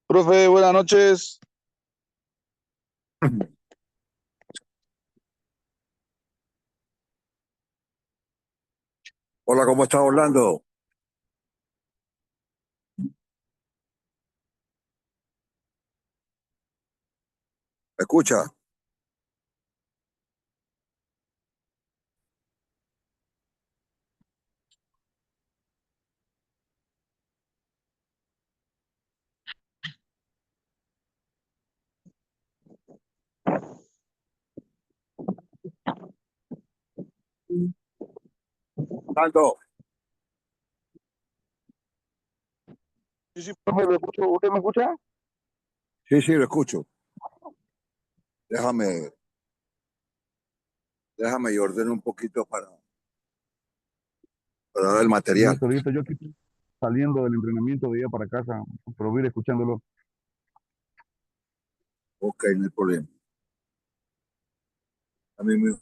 Profe, buenas noches. Hola, ¿cómo estás, Orlando? ¿Me escucha? Orlando, Sí, sí, profe, lo escucho. ¿Usted me escucha? sí, sí, lo escucho. Déjame, déjame y ordeno un poquito para dar el material. Listo, listo. Yo aquí estoy saliendo del entrenamiento de ella para casa, pero voy a ir escuchándolo. Ok, no hay problema. A mí me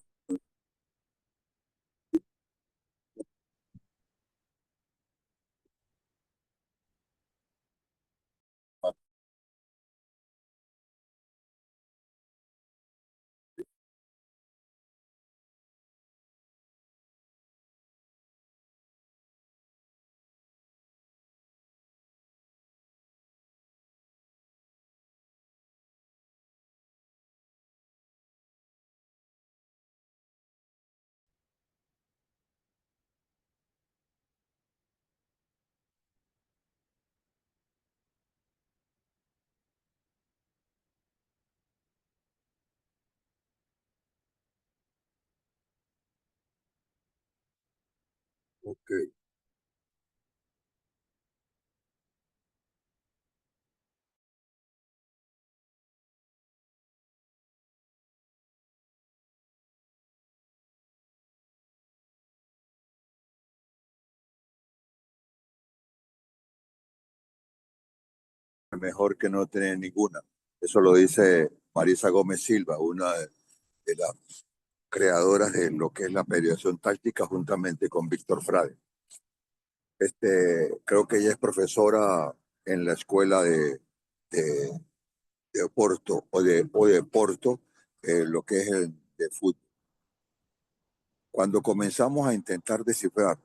ok. Mejor que no tener ninguna. Eso lo dice Marisa Gómez Silva, una de las creadoras de lo que es la periodización táctica, juntamente con Víctor Frade. Creo que ella es profesora en la escuela de, de Porto o de Porto, lo que es el de fútbol. Cuando comenzamos a intentar descifrar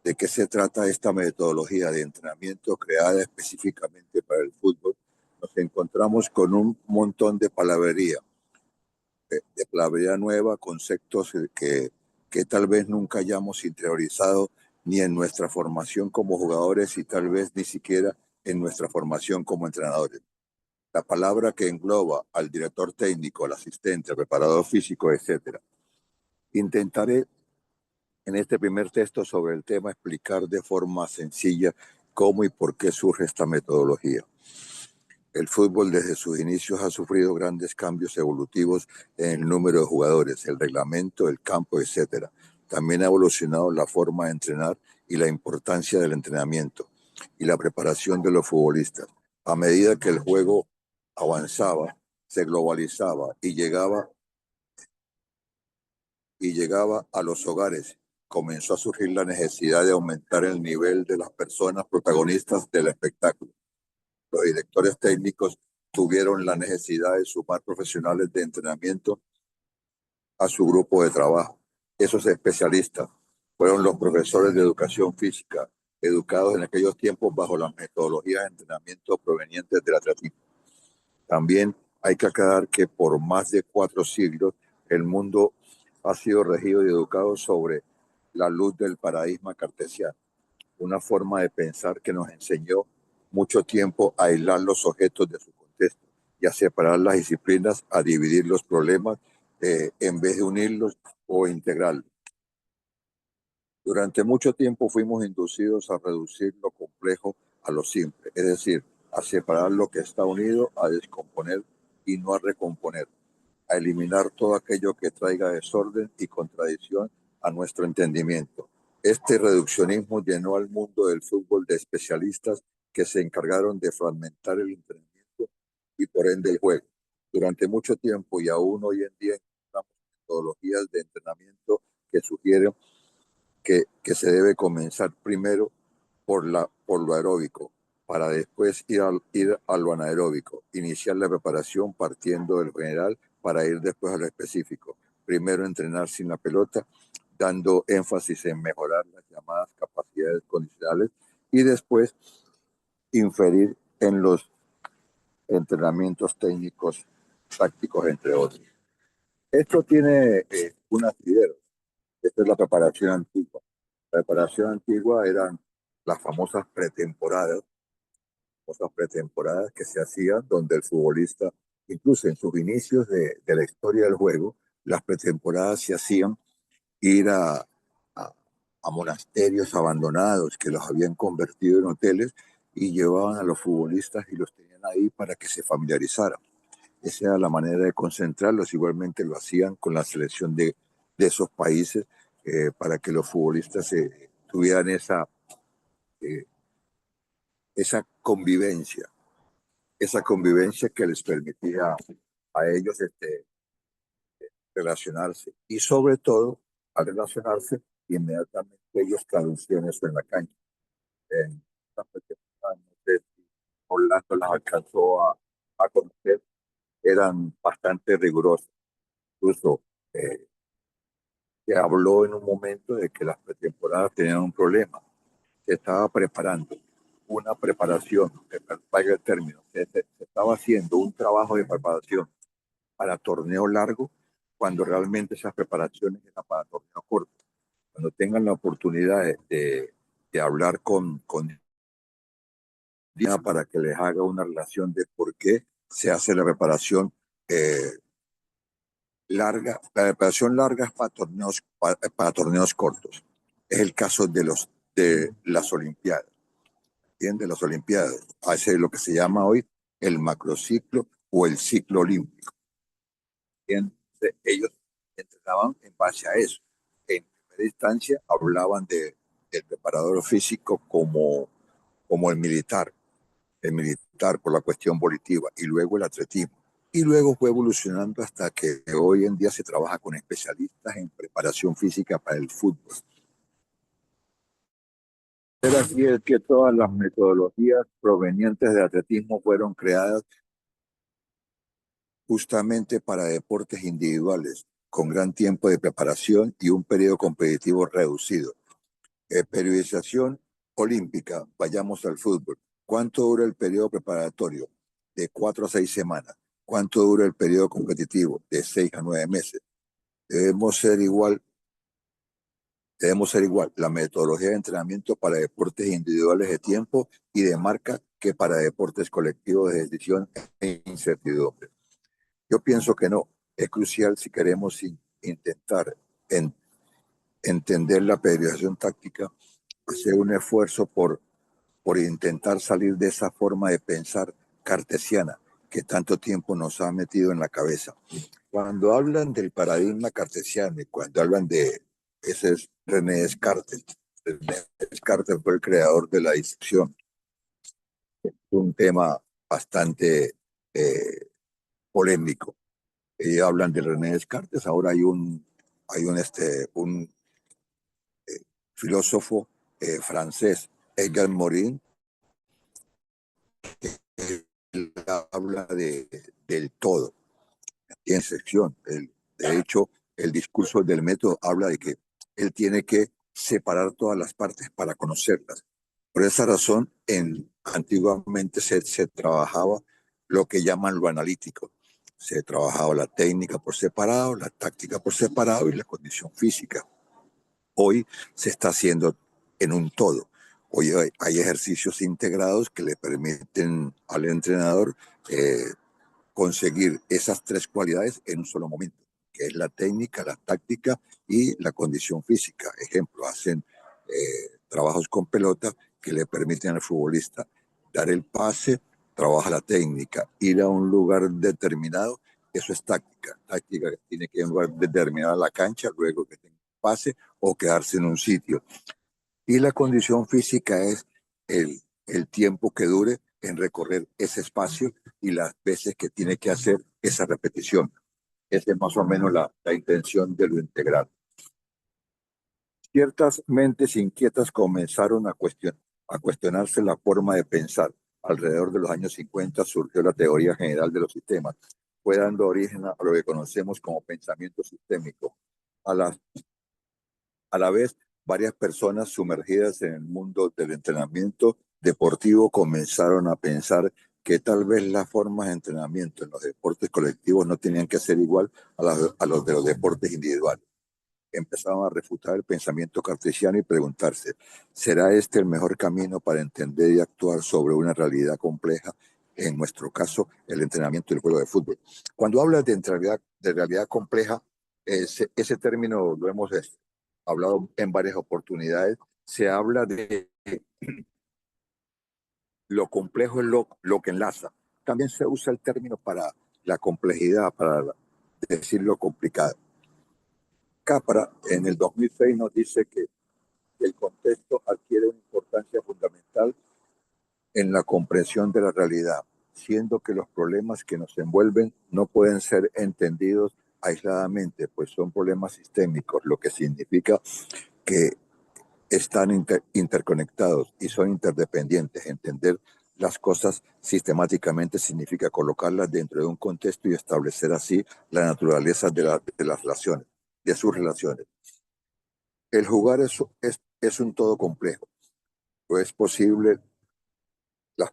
de qué se trata esta metodología de entrenamiento creada específicamente para el fútbol, nos encontramos con un montón de palabrería, de palabrería nueva, conceptos que tal vez nunca hayamos interiorizado ni en nuestra formación como jugadores y tal vez ni siquiera en nuestra formación como entrenadores. La palabra que engloba al director técnico, al asistente, al preparador físico, etcétera. Intentaré en este primer texto sobre el tema explicar de forma sencilla cómo y por qué surge esta metodología. El fútbol desde sus inicios ha sufrido grandes cambios evolutivos en el número de jugadores, el reglamento, el campo, etcétera. También ha evolucionado la forma de entrenar y la importancia del entrenamiento y la preparación de los futbolistas. A medida que el juego avanzaba, se globalizaba y llegaba a los hogares, comenzó a surgir la necesidad de aumentar el nivel de las personas protagonistas del espectáculo. Los directores técnicos tuvieron la necesidad de sumar profesionales de entrenamiento a su grupo de trabajo. Esos especialistas fueron los profesores de educación física, educados en aquellos tiempos bajo las metodologías de entrenamiento provenientes del atletismo. También hay que aclarar que por más de 4 siglos el mundo ha sido regido y educado sobre la luz del paradigma cartesiano, una forma de pensar que nos enseñó mucho tiempo a aislar los objetos de su contexto y a separar las disciplinas, a dividir los problemas en vez de unirlos o integrarlos. Durante mucho tiempo fuimos inducidos a reducir lo complejo a lo simple, es decir, a separar lo que está unido, a descomponer y no a recomponer, a eliminar todo aquello que traiga desorden y contradicción a nuestro entendimiento. Este reduccionismo llenó al mundo del fútbol de especialistas que se encargaron de fragmentar el entrenamiento y por ende el juego. Durante mucho tiempo y aún hoy en día encontramos metodologías de entrenamiento que sugieren que se debe comenzar primero por lo aeróbico, para después ir a lo anaeróbico, iniciar la preparación partiendo del general para ir después a lo específico. Primero entrenar sin la pelota, dando énfasis en mejorar las llamadas capacidades condicionales y después inferir en los entrenamientos técnicos, tácticos, entre otros. Esto tiene un asidero. Esta es la preparación antigua. La preparación antigua eran las famosas pretemporadas que se hacían donde el futbolista, incluso en sus inicios de la historia del juego, las pretemporadas se hacían ir a monasterios abandonados que los habían convertido en hoteles y llevaban a los futbolistas y los tenían ahí para que se familiarizaran. Esa era la manera de concentrarlos. Igualmente lo hacían con la selección de esos países para que los futbolistas tuvieran eh, esa convivencia que les permitía a ellos relacionarse. Y sobre todo, al relacionarse, inmediatamente ellos traducían eso en la cancha. En esta pretemporada, no sé si Orlando las alcanzó a conocer, eran bastante rigurosos. Incluso se habló en un momento de que las pretemporadas tenían un problema. Se estaba preparando una preparación, que valga el término, se estaba haciendo un trabajo de preparación para torneo largo, cuando realmente esas preparaciones eran para torneo corto. Cuando tengan la oportunidad de hablar con Diana para que les haga una relación de por qué se hace la preparación larga. La preparación larga es para torneos cortos. Es el caso de las Olimpiadas. ¿Entiendes? Las Olimpiadas. Hace lo que se llama hoy el macrociclo o el ciclo olímpico. Entonces, ellos entrenaban en base a eso. En primera instancia hablaban del preparador físico como el militar por la cuestión volitiva y luego el atletismo. Y luego fue evolucionando hasta que hoy en día se trabaja con especialistas en preparación física para el fútbol. Pero así es que todas las metodologías provenientes del atletismo fueron creadas justamente para deportes individuales, con gran tiempo de preparación y un periodo competitivo reducido. Periodización olímpica, vayamos al fútbol. ¿Cuánto dura el periodo preparatorio? De 4 a 6 semanas. ¿Cuánto dura el periodo competitivo? De 6 a 9 meses. Debemos ser igual, debemos ser igual la metodología de entrenamiento para deportes individuales de tiempo y de marca que para deportes colectivos de decisión e incertidumbre. Yo pienso que no. Es crucial si queremos intentar entender la periodización táctica, hacer un esfuerzo por intentar salir de esa forma de pensar cartesiana que tanto tiempo nos ha metido en la cabeza. Cuando hablan del paradigma cartesiano y cuando hablan de ese es René Descartes, René Descartes fue el creador de la disección. Es un tema bastante polémico. Ellos hablan de René Descartes, ahora hay un filósofo francés, Edgar Morin, él habla del todo, en sección. De hecho, el discurso del método habla de que él tiene que separar todas las partes para conocerlas. Por esa razón, antiguamente se trabajaba lo que llaman lo analítico. Se trabajaba la técnica por separado, la táctica por separado y la condición física. Hoy se está haciendo en un todo. Hoy hay ejercicios integrados que le permiten al entrenador conseguir esas tres cualidades en un solo momento, que es la técnica, la táctica y la condición física. Ejemplo, hacen trabajos con pelota que le permiten al futbolista dar el pase, trabaja la técnica, ir a un lugar determinado, eso es táctica. Táctica que tiene que ir a un lugar determinado a la cancha, luego que tenga pase o quedarse en un sitio. Y la condición física es el tiempo que dure en recorrer ese espacio y las veces que tiene que hacer esa repetición. Esa es más o menos la intención de lo integral. Ciertas mentes inquietas comenzaron a cuestionar a cuestionarse la forma de pensar. Alrededor de los años 50 surgió la teoría general de los sistemas. Fue dando origen a lo que conocemos como pensamiento sistémico. A la, a la vez, varias personas sumergidas en el mundo del entrenamiento deportivo comenzaron a pensar que tal vez las formas de entrenamiento en los deportes colectivos no tenían que ser igual a los de los deportes individuales. Empezaron a refutar el pensamiento cartesiano y preguntarse, ¿será este el mejor camino para entender y actuar sobre una realidad compleja? En nuestro caso, el entrenamiento del juego de fútbol. Cuando hablas de realidad compleja, ese término lo hemos hablado en varias oportunidades. Se habla de lo complejo es lo que enlaza. También se usa el término para la complejidad, para decir lo complicado. Capra en el 2006 nos dice que el contexto adquiere una importancia fundamental en la comprensión de la realidad, siendo que los problemas que nos envuelven no pueden ser entendidos aisladamente, pues son problemas sistémicos, lo que significa que están interconectados y son interdependientes. Entender las cosas sistemáticamente significa colocarlas dentro de un contexto y establecer así la naturaleza de las relaciones, de sus relaciones. El jugar es un todo complejo. Lo es posible, las,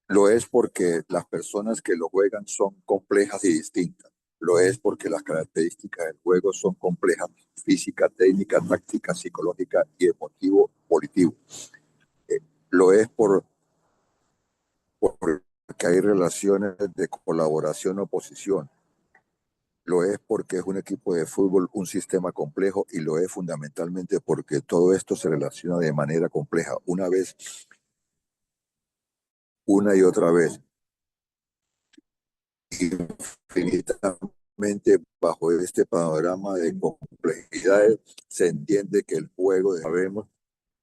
lo es porque las personas que lo juegan son complejas y distintas. Lo es porque las características del juego son complejas, física, técnica, táctica, psicológica y emotivo, volitivo. Eh, lo es porque hay relaciones de colaboración o oposición. Lo es porque es un equipo de fútbol, un sistema complejo, y lo es fundamentalmente porque todo esto se relaciona de manera compleja, una y otra vez, infinitamente. Bajo este panorama de complejidades se entiende que el juego, sabemos,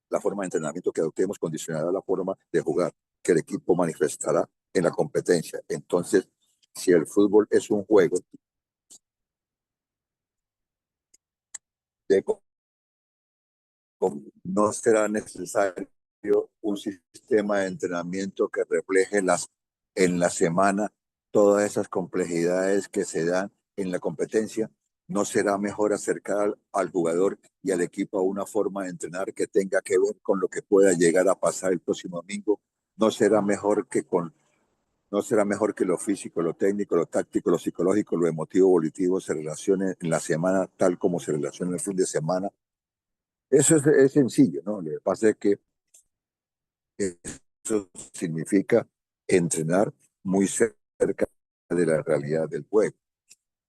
la forma de entrenamiento que adoptemos condicionará la forma de jugar que el equipo manifestará en la competencia. Entonces, si el fútbol es un juego de, no será necesario un sistema de entrenamiento que refleje en la semana todas esas complejidades que se dan en la competencia. No será mejor acercar al jugador y al equipo a una forma de entrenar que tenga que ver con lo que pueda llegar a pasar el próximo domingo. No será mejor que con no será mejor que lo físico, lo técnico, lo táctico, lo psicológico, lo emotivo, volitivo se relacione en la semana tal como se relaciona el fin de semana. Eso es sencillo, ¿no? Lo que pasa es que eso significa entrenar muy cerca de la realidad del juego.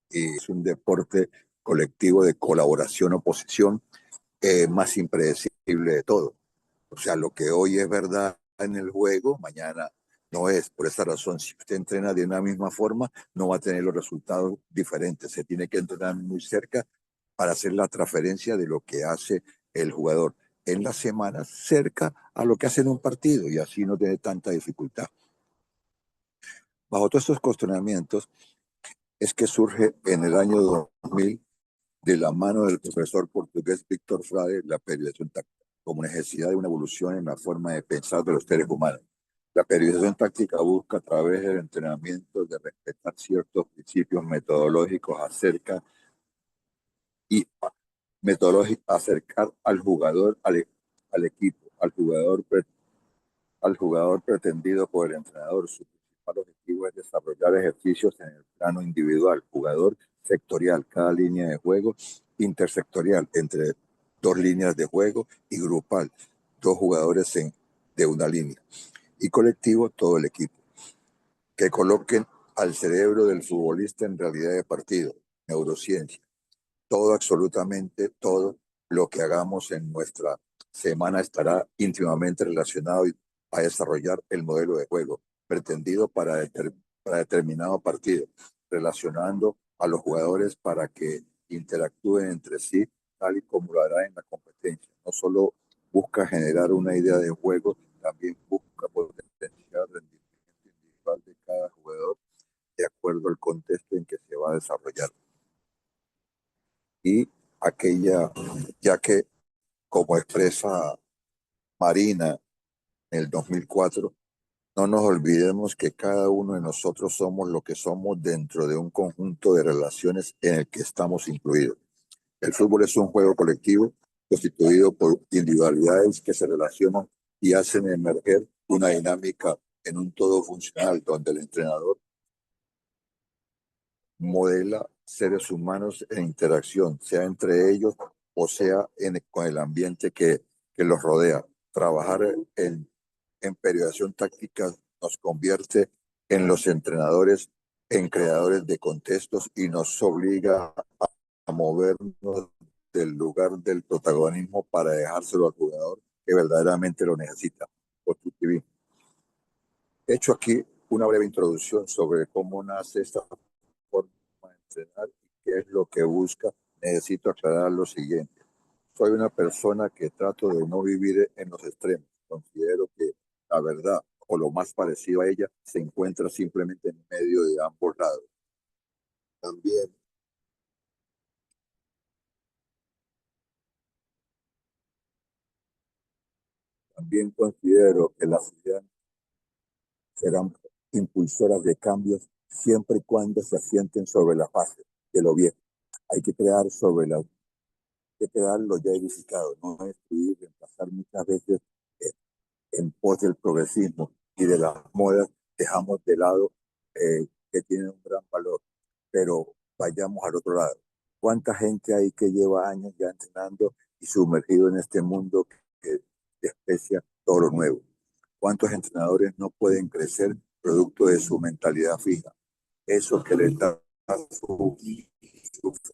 Y es un deporte colectivo de colaboración, oposición, más impredecible de todo. O sea, lo que hoy es verdad en el juego, mañana no es. Por esa razón, si usted entrena de una misma forma, no va a tener los resultados diferentes. Se tiene que entrenar muy cerca para hacer la transferencia de lo que hace el jugador en la semana cerca a lo que hace en un partido y así no tiene tanta dificultad. Bajo todos estos cuestionamientos es que surge en el año 2000 de la mano del profesor portugués Víctor Frade la periodización táctica como necesidad de una evolución en la forma de pensar de los seres humanos. La periodización táctica busca a través del entrenamiento de respetar ciertos principios metodológicos y acercar al jugador al equipo, al jugador pretendido por el entrenador. Su principal objetivo es desarrollar ejercicios en el plano individual, jugador sectorial, cada línea de juego, intersectorial, entre dos líneas de juego, y grupal, dos jugadores de una línea, y colectivo, todo el equipo, que coloquen al cerebro del futbolista en realidad de partido, neurociencia, todo, absolutamente todo lo que hagamos en nuestra semana estará íntimamente relacionado a desarrollar el modelo de juego pretendido para determinado partido, relacionando a los jugadores para que interactúen entre sí tal y como lo hará en la competencia. No solo busca generar una idea de juego, también busca potenciar el rendimiento individual de cada jugador de acuerdo al contexto en que se va a desarrollar. Y aquella, ya que como expresa Marina en el 2004, no nos olvidemos que cada uno de nosotros somos lo que somos dentro de un conjunto de relaciones en el que estamos incluidos. El fútbol es un juego colectivo constituido por individualidades que se relacionan y hacen emerger una dinámica en un todo funcional donde el entrenador modela seres humanos en interacción, sea entre ellos o sea con el ambiente que los rodea. Trabajar en periodización táctica nos convierte en los entrenadores, en creadores de contextos y nos obliga a movernos del lugar del protagonismo para dejárselo al jugador que verdaderamente lo necesita. He hecho aquí una breve introducción sobre cómo nace esta forma de entrenar y qué es lo que busca. Necesito aclarar lo siguiente. Soy una persona que trato de no vivir en los extremos. Considero que la verdad o lo más parecido a ella se encuentra simplemente en medio de ambos lados. También, también considero que las ideas serán impulsoras de cambios siempre y cuando se asienten sobre la base de lo viejo. Hay que crear sobre la que crear lo ya edificado, no destruir, reemplazar muchas veces eh, en pos del progresismo y de las modas, dejamos de lado que tienen un gran valor, pero vayamos al otro lado. ¿Cuánta gente hay que lleva años ya entrenando y sumergido en este mundo que desprecia todo lo nuevo? ¿Cuántos entrenadores no pueden crecer producto de su mentalidad fija? Eso que les da su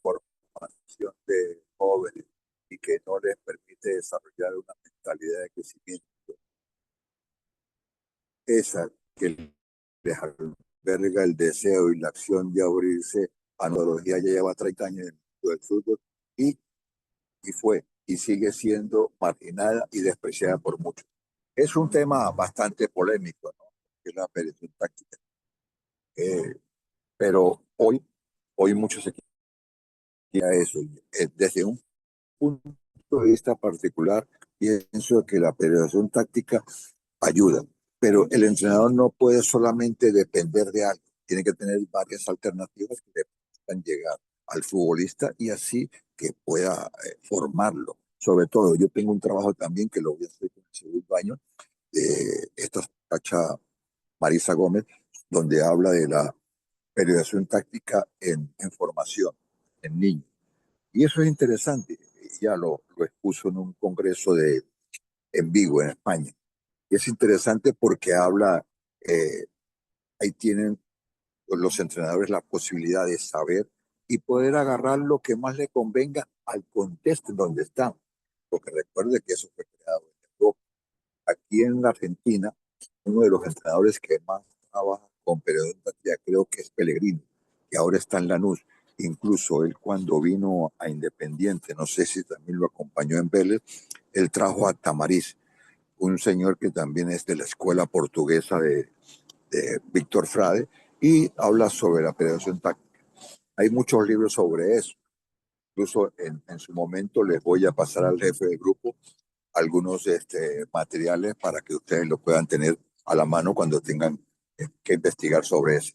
formación de jóvenes y que no les permite desarrollar una mentalidad de crecimiento. Esa que les alberga el deseo y la acción de abrirse a neurología ya lleva 30 años en el mundo del fútbol y, y fue y sigue siendo marginada y despreciada por muchos. Es un tema bastante polémico, ¿no? Que es la periodización táctica. Pero hoy muchos se quieren eso. Desde un punto de vista particular, pienso que la periodización táctica ayuda, pero el entrenador no puede solamente depender de algo, tiene que tener varias alternativas que le puedan llegar al futbolista y así que pueda formarlo. Sobre todo, yo tengo un trabajo también que lo voy a hacer en el segundo año de esta cacha Marisa Gómez, donde habla de la periodización táctica en formación, en niños. Y eso es interesante, ya lo expuso en un congreso en Vigo, en España. Y es interesante porque habla, eh, ahí tienen los entrenadores la posibilidad de saber y poder agarrar lo que más le convenga al contexto en donde están. Porque recuerde que eso fue creado en Europa. Aquí en la Argentina, uno de los entrenadores que más trabaja con periodontalgia creo que es Pellegrino, que ahora está en Lanús. Incluso él cuando vino a Independiente, no sé si también lo acompañó en Vélez, él trajo a Tamariz, un señor que también es de la escuela portuguesa de Víctor Frade, y habla sobre la periodización táctica. Hay muchos libros sobre eso. Incluso en su momento les voy a pasar al jefe del grupo algunos materiales para que ustedes lo puedan tener a la mano cuando tengan que investigar sobre eso.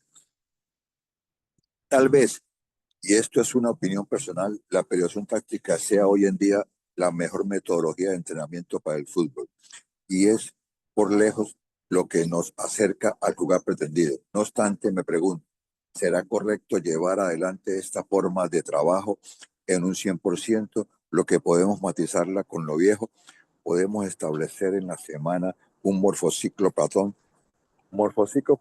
Tal vez, y esto es una opinión personal, la periodización táctica sea hoy en día la mejor metodología de entrenamiento para el fútbol. Y es por lejos lo que nos acerca al lugar pretendido. No obstante, me pregunto, ¿será correcto llevar adelante esta forma de trabajo en un 100%? Lo que podemos matizarla con lo viejo, podemos establecer en la semana un morfociclo patrón. Morfociclo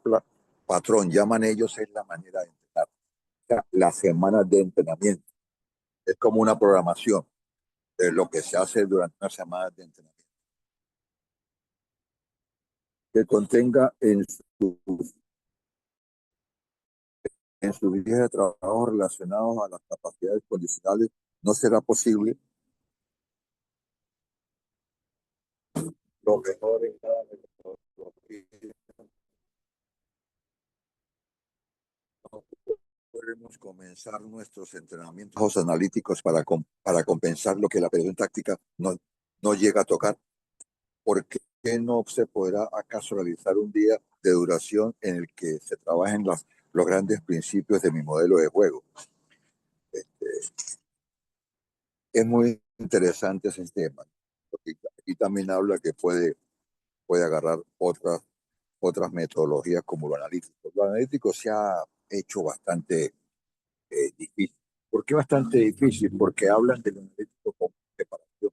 patrón, llaman ellos, es la manera de entrenar. O sea, la semana de entrenamiento. Es como una programación de lo que se hace durante una semana de entrenamiento. Que contenga en sus días de trabajo relacionados a las capacidades condicionales, no será posible lo mejor en cada metodología. No podremos comenzar nuestros entrenamientos analíticos para compensar lo que la periodización táctica no llega a tocar, porque qué no se podrá acaso realizar un día de duración en el que se trabajen los grandes principios de mi modelo de juego? Es muy interesante ese tema, porque aquí también habla que puede agarrar otras metodologías como lo analítico. Lo analítico se ha hecho bastante difícil. ¿Por qué bastante difícil? Porque hablan de lo analítico como separación.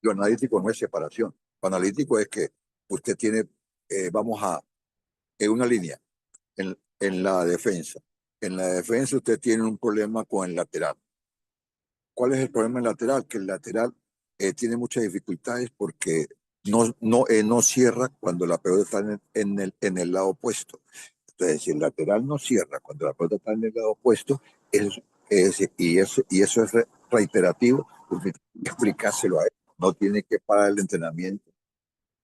Lo analítico no es separación. Lo analítico es que usted tiene, vamos a, en una línea, en la defensa. En la defensa usted tiene un problema con el lateral. ¿Cuál es el problema del lateral? Que el lateral tiene muchas dificultades porque no cierra cuando la pelota está en el lado opuesto. Entonces, si el lateral no cierra cuando la pelota está en el lado opuesto, y eso es reiterativo, usted tiene que explicárselo a él. No tiene que parar el entrenamiento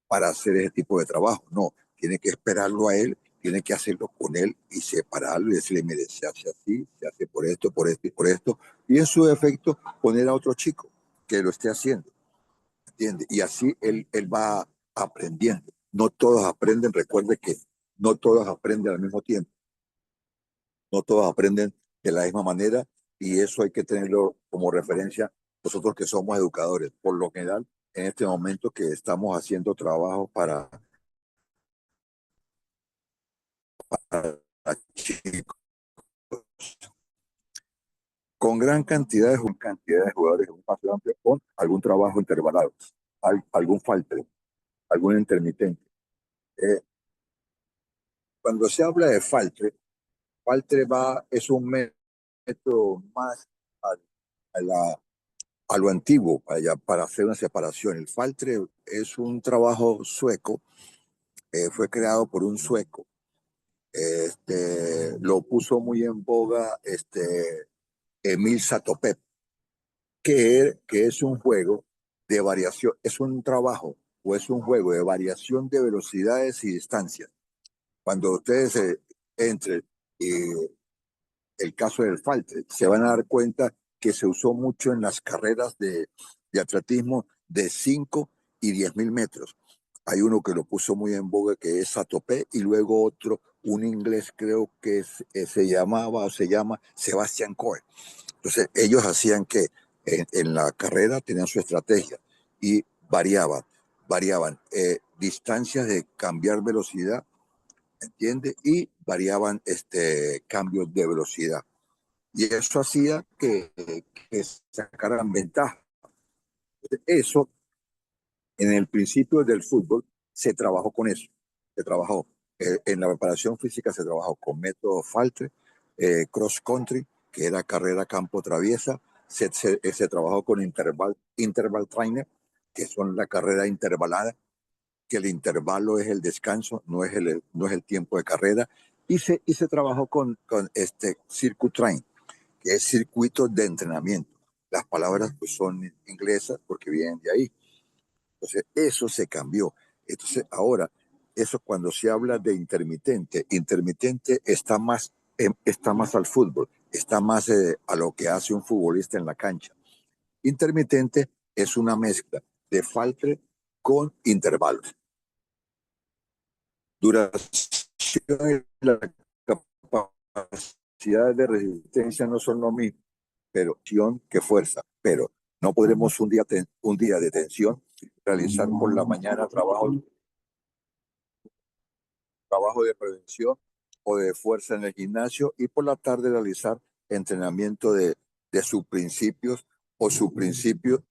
para hacer ese tipo de trabajo. No, tiene que esperarlo a él, tiene que hacerlo con él y separarlo y decirle, mire, se hace así, se hace por esto, por esto y por esto. Y en su defecto, poner a otro chico que lo esté haciendo, ¿entiende? Y así él va aprendiendo. No todos aprenden, recuerde que no todos aprenden al mismo tiempo, no todos aprenden de la misma manera y eso hay que tenerlo como referencia nosotros que somos educadores. Por lo general, en este momento que estamos haciendo trabajo para chicos con cantidad de jugadores en un espacio amplio, con algún trabajo intervalado, algún faltre, algún intermitente. Eh, Cuando se habla de faltre es un método más a, a lo antiguo para hacer una separación. El faltre es un trabajo sueco, fue creado por un sueco. Lo puso muy en boga Emil Satopep, que es un juego de variación, es un trabajo o es un juego de variación de velocidades y distancias. Cuando ustedes entren el caso del falte, se van a dar cuenta que se usó mucho en las carreras de atletismo de 5 y 10.000 metros. Hay uno que lo puso muy en boga que es Satopé y luego otro, un inglés creo que se llamaba o se llama Sebastian Coe. Entonces, ellos hacían que en la carrera tenían su estrategia y variaban distancias de cambiar velocidad, ¿entiende? Y variaban cambios de velocidad. Y eso hacía que sacaran ventaja. Eso, en el principio del fútbol, se trabajó con eso. Se trabajó. En la preparación física se trabajó con método Faltre, cross country, que era carrera campo traviesa. Se trabajó con interval trainer, que son la carrera intervalada, que el intervalo es el descanso, no es el tiempo de carrera. Y se trabajó con circuit train, que es circuito de entrenamiento. Las palabras pues son inglesas porque vienen de ahí. Entonces, eso se cambió. Entonces, ahora, eso cuando se habla de intermitente está más al fútbol, está más a lo que hace un futbolista en la cancha. Intermitente es una mezcla de faltre con intervalos. Duración y la capacidad de resistencia no son lo mismo, pero acción que fuerza. Pero no podremos un día de tensión realizar por la mañana trabajo de prevención o de fuerza en el gimnasio y por la tarde realizar entrenamiento de sus principios o su principio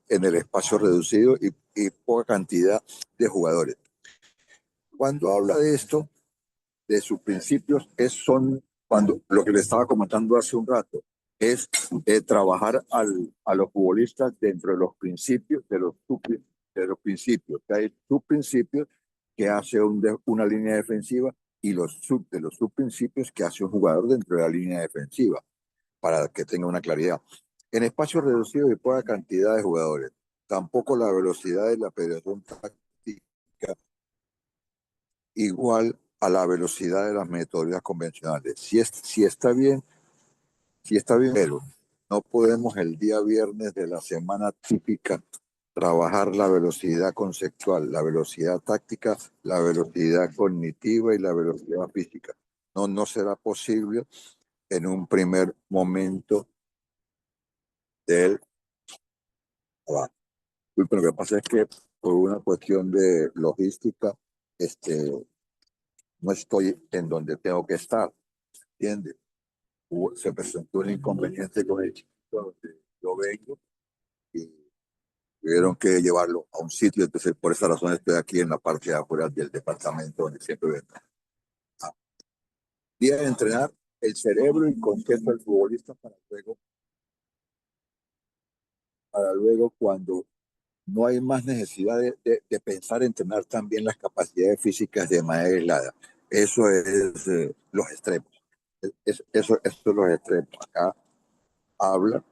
en el espacio reducido y poca cantidad de jugadores. Cuando habla de esto, de sus principios, son cuando lo que le estaba comentando hace un rato, es trabajar a los futbolistas dentro de los principios, de los principios, que hay subprincipios que hace una línea defensiva y de los subprincipios que hace un jugador dentro de la línea defensiva, para que tenga una claridad. En espacios reducidos y poca cantidad de jugadores, tampoco la velocidad de la operación táctica igual a la velocidad de las metodologías convencionales. Si está bien, pero no podemos el día viernes de la semana típica trabajar la velocidad conceptual, la velocidad táctica, la velocidad cognitiva y la velocidad física. No será posible en un primer momento del trabajo. Lo que pasa es que por una cuestión de logística, no estoy en donde tengo que estar, ¿entiendes? Se presentó un inconveniente con el chiquito donde yo vengo y tuvieron que llevarlo a un sitio, entonces por esa razón estoy aquí en la parte de afuera del departamento donde siempre vengo. Día de entrenar el cerebro y concepto del futbolista para luego cuando no hay más necesidad de pensar en entrenar también las capacidades físicas de manera aislada. Eso es los extremos. Eso es los extremos. Acá habla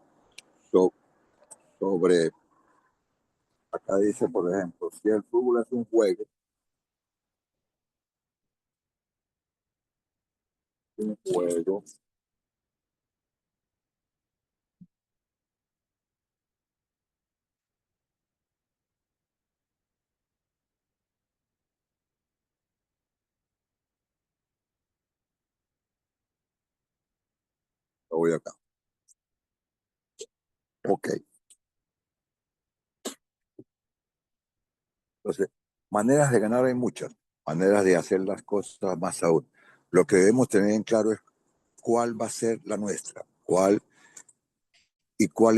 so- sobre, acá dice, por ejemplo, si el fútbol es un juego, lo voy acá. Ok. Entonces, maneras de ganar hay muchas, maneras de hacer las cosas más aún. Lo que debemos tener en claro es cuál va a ser la nuestra, cuál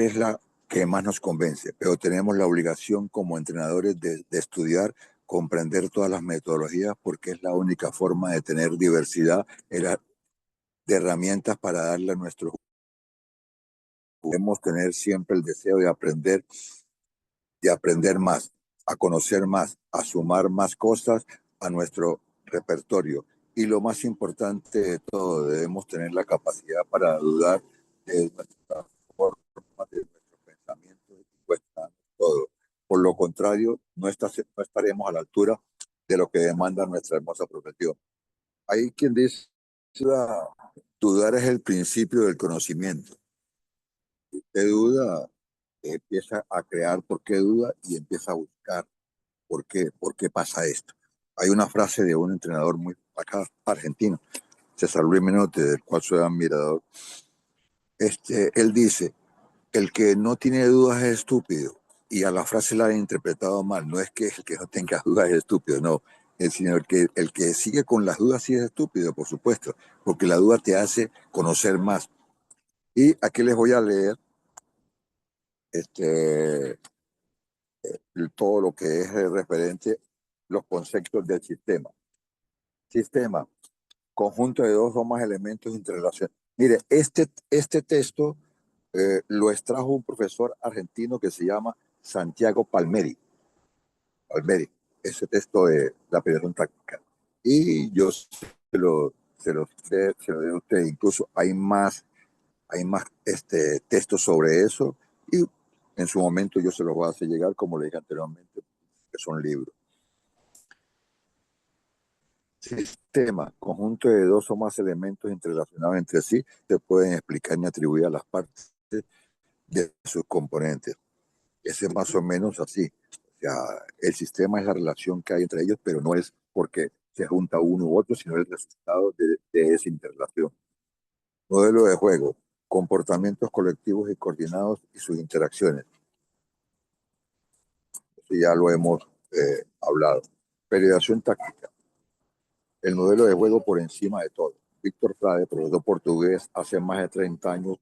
es la que más nos convence. Pero tenemos la obligación como entrenadores de estudiar, comprender todas las metodologías, porque es la única forma de tener diversidad de herramientas para darle a nuestro juego. Debemos tener siempre el deseo de aprender más, a conocer más, a sumar más cosas a nuestro repertorio. Y lo más importante de todo, debemos tener la capacidad para dudar de nuestra forma, de nuestros pensamientos y cuestionar todo. Por lo contrario, no estaremos a la altura de lo que demanda nuestra hermosa profesión. Hay quien dice, dudar es el principio del conocimiento. Usted duda, empieza a crear por qué duda y empieza a buscar por qué pasa esto. Hay una frase de un entrenador muy acá, argentino, César Luis Menotti, del cual soy admirador. Él dice, el que no tiene dudas es estúpido. Y a la frase la han interpretado mal. No es que el que no tenga dudas es estúpido, no. Sino el que sigue con las dudas sí es estúpido, por supuesto, porque la duda te hace conocer más. Y aquí les voy a leer este, todo lo que es referente los conceptos del sistema. Sistema, conjunto de dos o más elementos interrelacionados. Mire, este texto lo extrajo un profesor argentino que se llama Santiago Palmeri. Palmeri, ese texto de la operación táctica. Y yo se lo doy a usted. Incluso hay más textos sobre eso. Y en su momento yo se los voy a hacer llegar, como le dije anteriormente, que son libros. Sistema, conjunto de dos o más elementos interrelacionados entre sí, se pueden explicar y atribuir a las partes de sus componentes. Ese es más o menos así. O sea, el sistema es la relación que hay entre ellos, pero no es porque se junta uno u otro, sino el resultado de esa interrelación. Modelo de juego, comportamientos colectivos y coordinados y sus interacciones. Eso ya lo hemos hablado. Periodización táctica, el modelo de juego por encima de todo. Víctor Frade, profesor portugués, hace más de 30 años,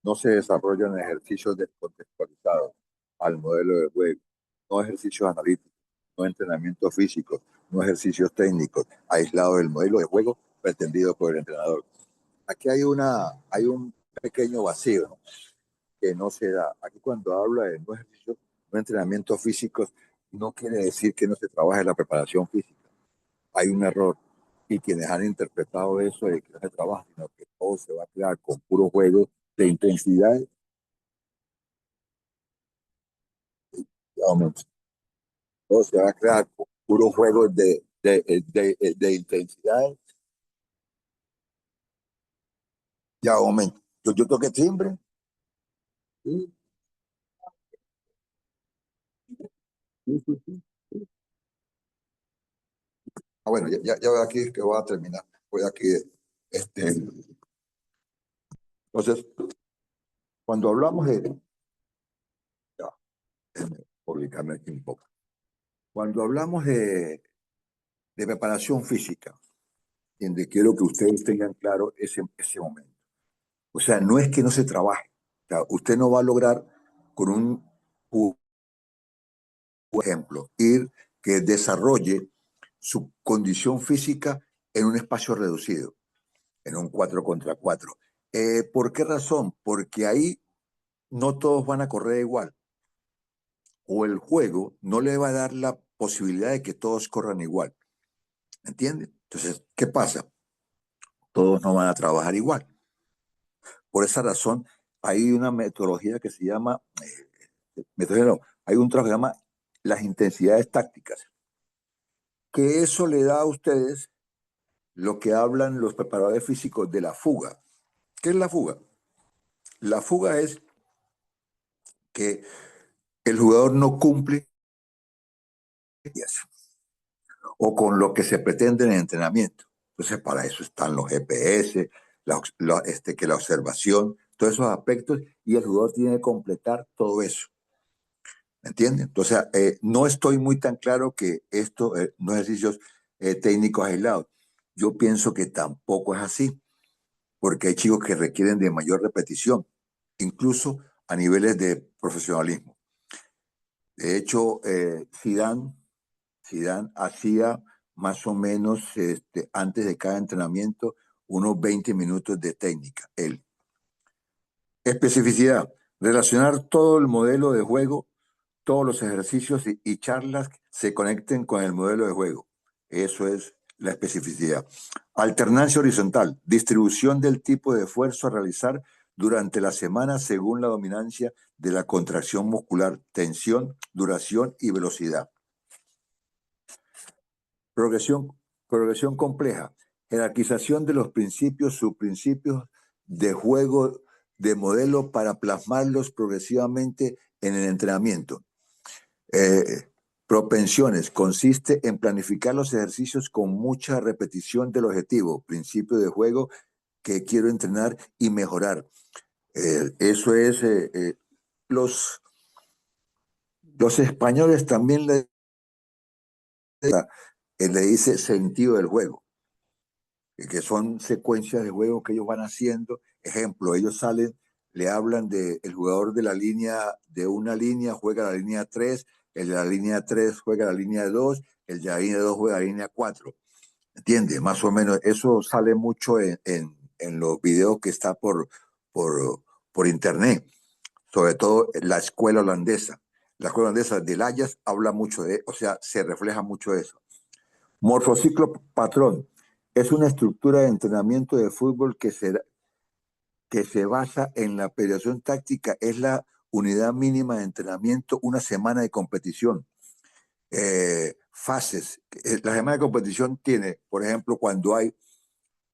no se desarrollan ejercicios descontextualizados al modelo de juego, no ejercicios analíticos, no entrenamientos físicos, no ejercicios técnicos, aislados del modelo de juego pretendido por el entrenador. Aquí hay un pequeño vacío, ¿no? Que no se da. Aquí cuando habla de no ejercicios, no entrenamientos físicos, no quiere decir que no se trabaje la preparación física. Hay un error. Y quienes han interpretado eso de que no se trabaja, sino que todo se va a crear con puros juegos de intensidad, todo se va a crear con puros juegos de intensidad. Ya, aumento. Yo toqué timbre. ¿Sí? Sí, sí, sí. Bueno, ya voy aquí que voy a terminar. Voy aquí. Este, entonces, cuando hablamos de... Ya, déjenme publicarme aquí un poco. Cuando hablamos de preparación física, donde quiero que ustedes tengan claro ese momento. O sea, no es que no se trabaje. O sea, usted no va a lograr con un ejemplo, ir que desarrolle su condición física en un espacio reducido, en un 4 contra 4. ¿Por qué razón? Porque ahí no todos van a correr igual, o el juego no le va a dar la posibilidad de que todos corran igual, ¿entiende? Entonces, ¿qué pasa? Todos no van a trabajar igual. Por esa razón, hay una metodología que se llama, metodología no, hay un trabajo que se llama las intensidades tácticas, que eso le da a ustedes lo que hablan los preparadores físicos de la fuga. ¿Qué es la fuga? La fuga es que el jugador no cumple o con lo que se pretende en el entrenamiento. Entonces, para eso están los GPS, que la observación, todos esos aspectos, y el jugador tiene que completar todo eso. ¿Me entienden? Entonces, no estoy muy tan claro que esto no ejercicios técnicos aislados. Yo pienso que tampoco es así, porque hay chicos que requieren de mayor repetición, incluso a niveles de profesionalismo. De hecho, Zidane hacía más o menos antes de cada entrenamiento unos 20 minutos de técnica. Él. Especificidad. Relacionar todo el modelo de juego, todos los ejercicios y charlas se conecten con el modelo de juego. Eso es la especificidad. Alternancia horizontal. Distribución del tipo de esfuerzo a realizar durante la semana según la dominancia de la contracción muscular, tensión, duración y velocidad. Progresión, progresión compleja, jerarquización de los principios, subprincipios de juego de modelo para plasmarlos progresivamente en el entrenamiento. Propensiones, consiste en planificar los ejercicios con mucha repetición del objetivo, principio de juego que quiero entrenar y mejorar. Eso es, los, los españoles también le dice sentido del juego, que son secuencias de juego que ellos van haciendo. Ejemplo, ellos salen, le hablan de el jugador de la línea, de una línea, juega la línea 3, el de la línea 3 juega la línea 2, el de la línea 2 juega la línea 4. ¿Entiendes? Más o menos, eso sale mucho en los videos que está por, por internet, sobre todo la escuela holandesa. La escuela holandesa del Ajax habla mucho de, o sea, se refleja mucho de eso. Morfociclo patrón es una estructura de entrenamiento de fútbol que se basa en la periodización táctica, es la unidad mínima de entrenamiento, una semana de competición. Fases. La semana de competición tiene, por ejemplo, cuando hay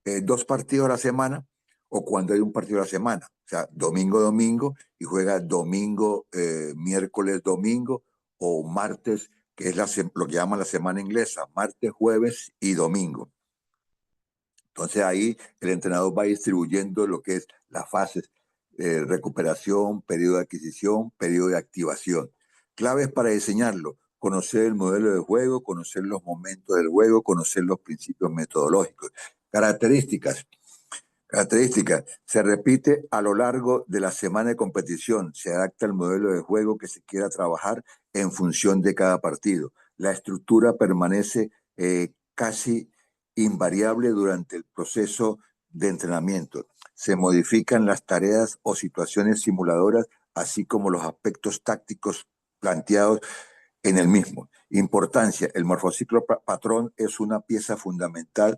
2 partidos a la semana o cuando hay un partido a la semana. O sea, domingo, domingo, y juega domingo, miércoles, domingo, o martes, que es lo que llaman la semana inglesa, martes, jueves y domingo. Entonces ahí el entrenador va distribuyendo lo que es las fases, recuperación, periodo de adquisición, periodo de activación. Claves para diseñarlo: conocer el modelo de juego, conocer los momentos del juego, conocer los principios metodológicos. Características. Características. Se repite a lo largo de la semana de competición. Se adapta el modelo de juego que se quiera trabajar en función de cada partido. La estructura permanece casi invariable durante el proceso de entrenamiento. Se modifican las tareas o situaciones simuladoras, así como los aspectos tácticos planteados en el mismo. Importancia. El morfociclo patrón es una pieza fundamental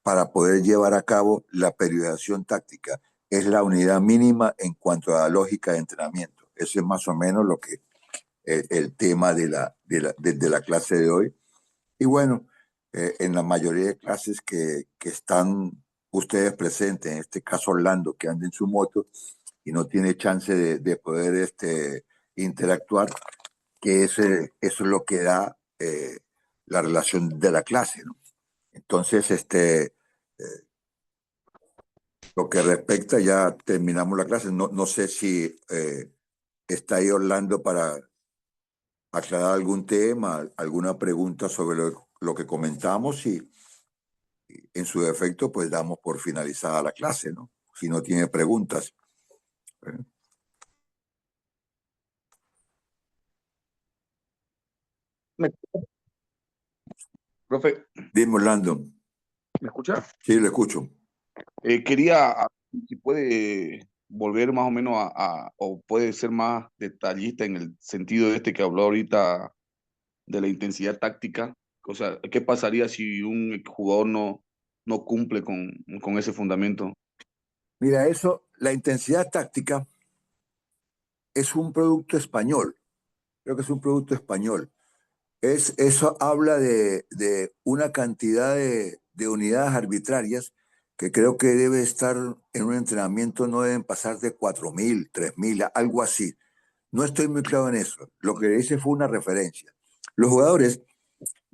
para poder llevar a cabo la periodización táctica. Es la unidad mínima en cuanto a la lógica de entrenamiento. Eso es más o menos lo que el tema de la clase de hoy. Y bueno, en la mayoría de clases que están ustedes presentes, en este caso Orlando, que anda en su moto y no tiene chance de poder interactuar, que eso es lo que da la relación de la clase, ¿no? Entonces, lo que respecta, ya terminamos la clase. No sé si está ahí Orlando para aclarar algún tema, alguna pregunta sobre lo que comentamos y en su defecto, pues damos por finalizada la clase, ¿no? Si no tiene preguntas. Me- Profe, Dime, Orlando. ¿me escucha? Sí, lo escucho. Quería, si puede volver más o menos o puede ser más detallista en el sentido este que habló ahorita de la intensidad táctica. O sea, ¿qué pasaría si un jugador no cumple con ese fundamento? Mira, eso, la intensidad táctica es un producto español. Creo que es un producto español. Eso habla de una cantidad de unidades arbitrarias que creo que debe estar en un entrenamiento, no deben pasar de 4.000, 3.000, algo así. No estoy muy claro en eso. Lo que hice fue una referencia. Los jugadores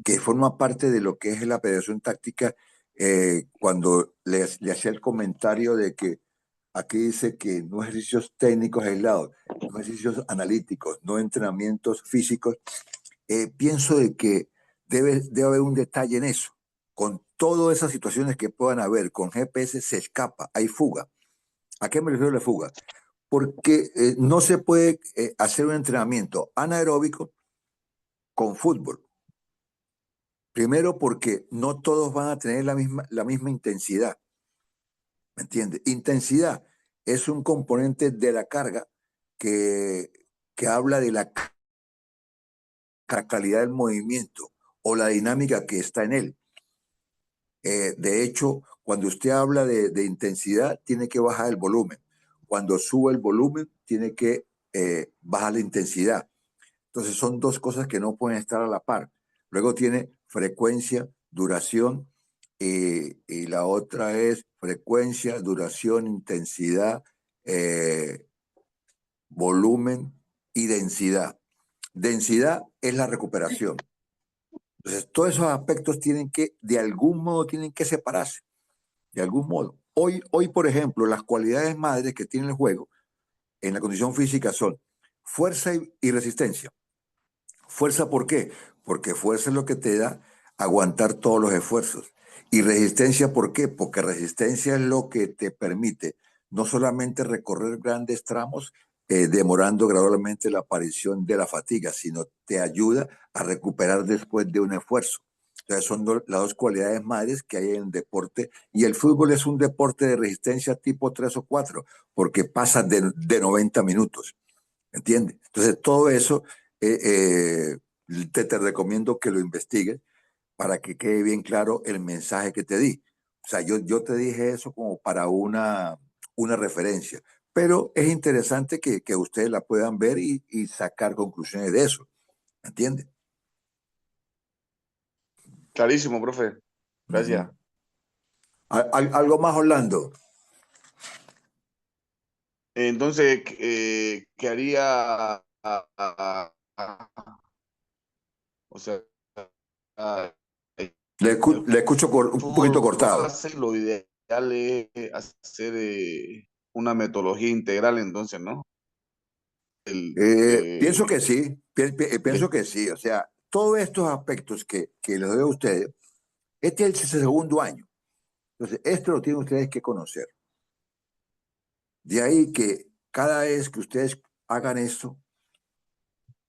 que forman parte de lo que es la federación táctica, cuando le hacía el comentario de que aquí dice que no ejercicios técnicos aislados, no ejercicios analíticos, no entrenamientos físicos, pienso de que debe haber un detalle en eso. Con todas esas situaciones que puedan haber, con GPS se escapa, hay fuga. ¿A qué me refiero a la fuga? Porque no se puede hacer un entrenamiento anaeróbico con fútbol. Primero porque no todos van a tener la misma intensidad, ¿me entiendes? Intensidad es un componente de la carga que, que habla de la calidad del movimiento o la dinámica que está en él. De hecho, cuando usted habla de intensidad, tiene que bajar el volumen. Cuando sube el volumen, tiene que bajar la intensidad. Entonces son dos cosas que no pueden estar a la par. Luego tiene frecuencia, duración, y la otra es frecuencia, duración, intensidad, eh, volumen y densidad. Densidad es la recuperación. Entonces todos esos aspectos tienen que, de algún modo, tienen que separarse, de algún modo. Hoy, por ejemplo, las cualidades madres que tiene el juego en la condición física son fuerza y resistencia. Fuerza, ¿por qué? Porque fuerza es lo que te da aguantar todos los esfuerzos. Y resistencia, ¿por qué? Porque resistencia es lo que te permite no solamente recorrer grandes tramos, demorando gradualmente la aparición de la fatiga, sino te ayuda a recuperar después de un esfuerzo. Entonces son las dos cualidades madres que hay en el deporte, y el fútbol es un deporte de resistencia tipo 3 o 4, porque pasa de 90 minutos. ¿Entiendes? Entonces, todo eso te recomiendo que lo investigues para que quede bien claro el mensaje que te di. O sea, yo te dije eso como para una referencia, pero es interesante que ustedes la puedan ver y sacar conclusiones de eso. ¿Entiendes? Clarísimo, profe. Uh Gracias. -huh. ¿Algo más, Orlando? Entonces, ¿qué haría? O sea, ah, el Le escucho un poquito fútbol cortado. base, lo ideal es hacer una metodología integral, entonces, ¿no? El, Pienso que eh, sí, pienso de- que sí. O sea, todos estos aspectos que les doy a ustedes, este es el segundo año. Entonces, esto lo tienen ustedes que conocer. De ahí que cada vez que ustedes hagan esto,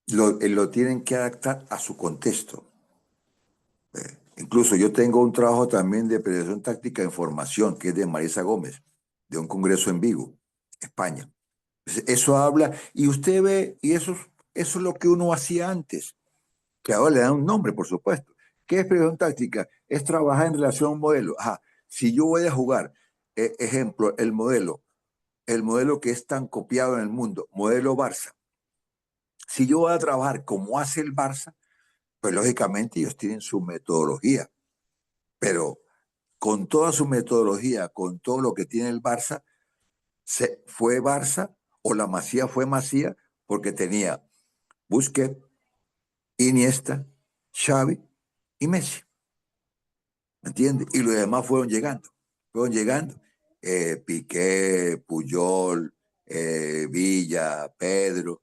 lo tienen que adaptar a su contexto. Incluso yo tengo un trabajo también de periodización táctica en formación, que es de Marisa Gómez, de un congreso en Vigo, España. Entonces, eso habla, y usted ve, y eso es lo que uno hacía antes, que ahora le dan un nombre, por supuesto. ¿Qué es periodización táctica? Es trabajar en relación a un modelo. Ajá, si yo voy a jugar, ejemplo, el modelo que es tan copiado en el mundo, modelo Barça. Si yo voy a trabajar como hace el Barça, pues lógicamente ellos tienen su metodología, pero con toda su metodología, con todo lo que tiene el Barça, fue Barça o la Masía fue Masía porque tenía Busquets, Iniesta, Xavi y Messi. ¿Me entiendes? Y los demás fueron llegando. Fueron llegando. Piqué, Puyol, Villa, Pedro.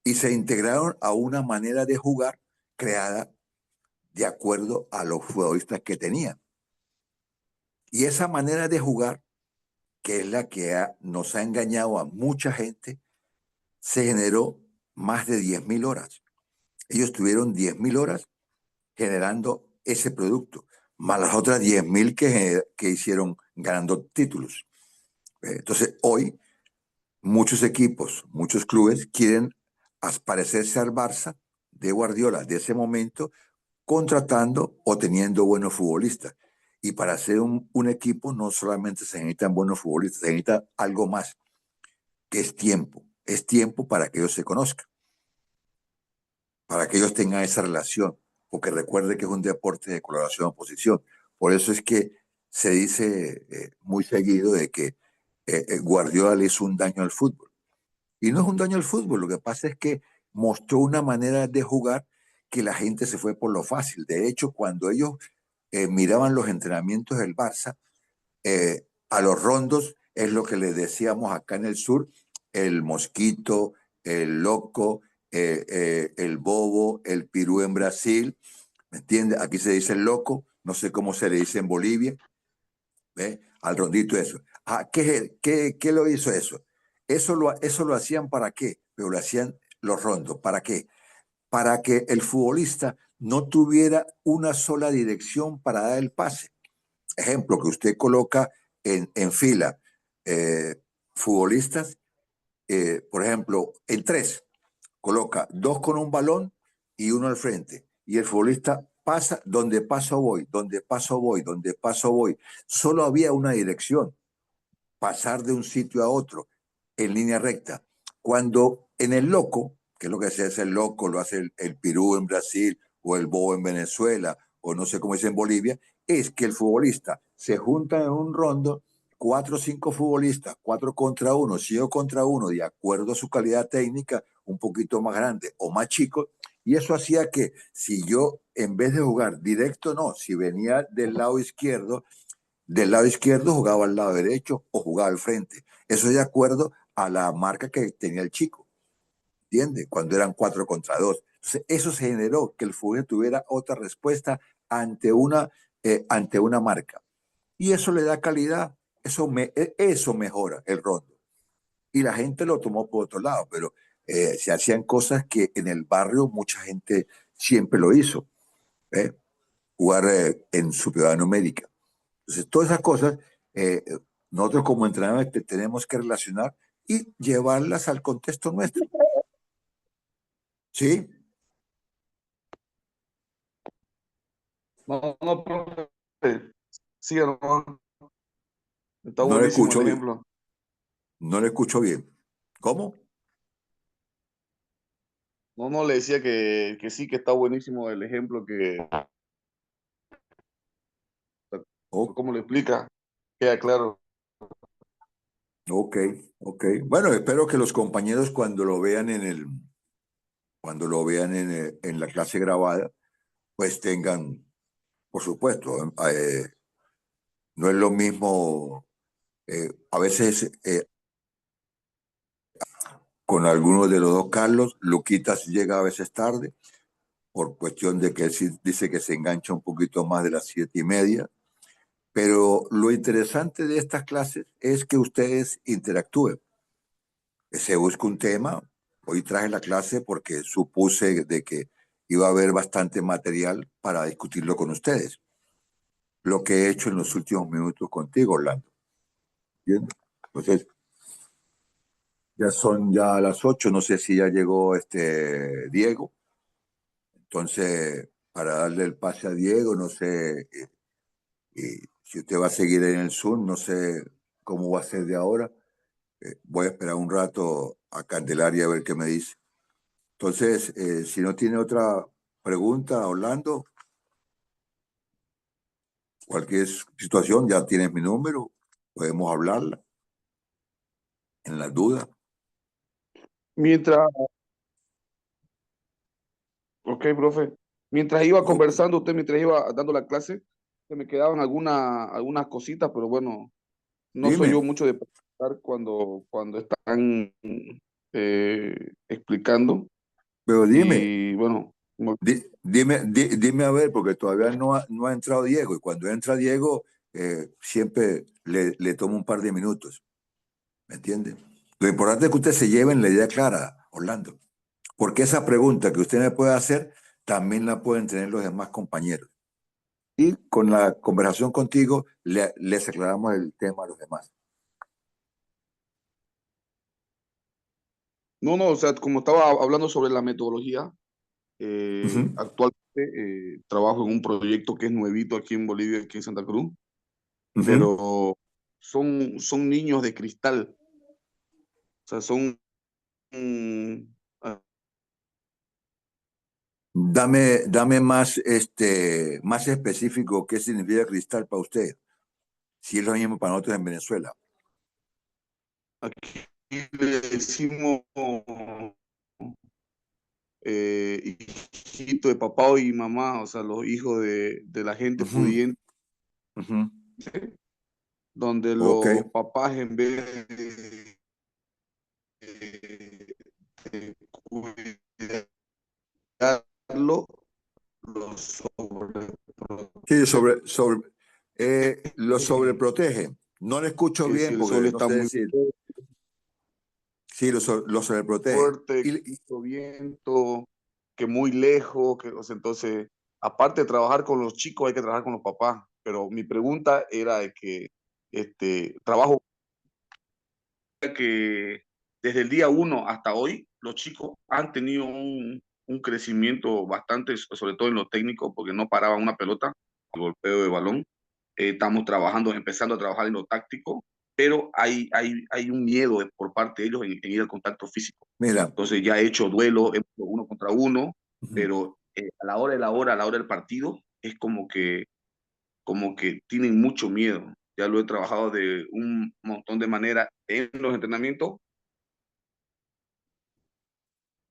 Y se integraron a una manera de jugar creada de acuerdo a los futbolistas que tenían. Y esa manera de jugar, que es la que nos ha engañado a mucha gente, se generó más de 10.000 horas. Ellos tuvieron 10.000 horas generando ese producto, más las otras 10.000 que hicieron ganando títulos. Entonces, hoy muchos equipos, muchos clubes quieren parecerse al Barça de Guardiola de ese momento, contratando o teniendo buenos futbolistas. Y para hacer un equipo no solamente se necesitan buenos futbolistas, se necesita algo más, que es tiempo. Es tiempo para que ellos se conozcan, para que ellos tengan esa relación, porque recuerde que es un deporte de coloración-oposición. Por eso es que se dice muy seguido de que Guardiola le hizo un daño al fútbol. Y no es un daño al fútbol, lo que pasa es que mostró una manera de jugar que la gente se fue por lo fácil. De hecho, cuando ellos miraban los entrenamientos del Barça, a los rondos es lo que les decíamos acá en el sur, el mosquito, el loco, el bobo, el pirú en Brasil, ¿me entiendes? Aquí se dice el loco, no sé cómo se le dice en Bolivia, ¿ve? Al rondito eso. Ah, ¿qué lo hizo eso? Eso lo hacían para qué, pero lo hacían los rondos, ¿para qué? Para que el futbolista no tuviera una sola dirección para dar el pase. Ejemplo, que usted coloca en fila futbolistas, por ejemplo, en tres, coloca dos con un balón y uno al frente. Y el futbolista pasa donde paso voy, donde paso voy, donde paso voy. Solo había una dirección, pasar de un sitio a otro en línea recta. Cuando en el loco, que es lo que se hace el loco, lo hace el pirú en Brasil o el bobo en Venezuela o no sé cómo es en Bolivia, es que el futbolista se junta en un rondo, cuatro o cinco futbolistas, cuatro contra uno, cinco contra uno, de acuerdo a su calidad técnica, un poquito más grande o más chico, y eso hacía que si yo, en vez de jugar directo, no, si venía del lado izquierdo jugaba al lado derecho o jugaba al frente. Eso de acuerdo a la marca que tenía el chico, ¿entiende? Cuando eran 4 contra 2. Entonces, eso se generó que el fútbol tuviera otra respuesta ante una marca. Y eso le da calidad, eso mejora el rondo. Y la gente lo tomó por otro lado, pero se hacían cosas que en el barrio mucha gente siempre lo hizo. ¿Eh? Jugar en su ciudad numérica. Entonces, todas esas cosas, eh, nosotros como entrenadores tenemos que relacionar y llevarlas al contexto nuestro. ¿Sí? No, no, profe. Sí, hermano. Está No le buenísimo el escucho bien. ejemplo. No le escucho bien. ¿Cómo? No, no, le decía que sí, que está buenísimo el ejemplo Oh, ¿cómo lo explica? Queda claro. ok, ok. Bueno, espero que los compañeros cuando lo vean en la clase grabada, pues tengan, por supuesto, no es lo mismo, a veces con algunos de los dos Carlos, Luquitas llega a veces tarde, por cuestión de que él sí dice que se engancha un poquito más de las 7:30. Pero lo interesante de estas clases es que ustedes interactúen. Se busca un tema. Hoy traje la clase porque supuse de que iba a haber bastante material para discutirlo con ustedes. Lo que he hecho en los últimos minutos contigo, Orlando. ¿Entiendes? Entonces, ya son ya las 8, no sé si ya llegó Diego. Entonces, para darle el pase a Diego, no sé si usted va a seguir en el Zoom, no sé cómo va a ser de ahora. Voy a esperar un rato a Candelaria a ver qué me dice. Entonces, si no tiene otra pregunta, Orlando, cualquier situación, ya tienes mi número, podemos hablarla en las dudas. Mientras, Ok, profe. Mientras iba Ok. conversando, usted mientras iba dando la clase, se me quedaban algunas cositas, pero bueno, no soy yo Dime, mucho de preguntar cuando están explicando. pero dime, Y bueno, dime a ver, porque todavía no ha entrado Diego, y cuando entra Diego, siempre le tomo un par de minutos, ¿me entiende? Lo importante es que usted se lleve la idea clara, Orlando, porque esa pregunta que usted me puede hacer, también la pueden tener los demás compañeros. Y con la conversación contigo, les aclaramos el tema a los demás. no, no, o sea, como estaba hablando sobre la metodología, Ujú, actualmente trabajo en un proyecto que es nuevito aquí en Bolivia, aquí en Santa Cruz, ujú. pero son niños de cristal, o sea, son... ah, Dame más, más específico qué significa cristal para usted, si es lo mismo para nosotros en Venezuela. aquí le decimos hijito de papá y mamá, o sea, los hijos de la gente Ujú, pudiente, ujú. donde Ok. los papás en vez de cuidarlo, lo Sí, sobreprotegen. lo sobreprotege. No le escucho Que si bien el sol porque no está sé muy si sí, lo sobreprotege. fuerte, que Y, mucho viento, que muy lejos, que, o sea, entonces, aparte de trabajar con los chicos, hay que trabajar con los papás. Pero mi pregunta era de que trabajo que desde el día uno hasta hoy, los chicos han tenido un crecimiento bastante, sobre todo en lo técnico, porque no paraban una pelota, el golpeo de balón. Estamos trabajando, empezando a trabajar en lo táctico, pero hay un miedo por parte de ellos en ir al contacto físico. mira, Entonces ya he hecho duelo, he hecho uno contra uno, ujú. pero a la hora de la hora, a la hora del partido, es como que tienen mucho miedo. Ya lo he trabajado de un montón de maneras en los entrenamientos,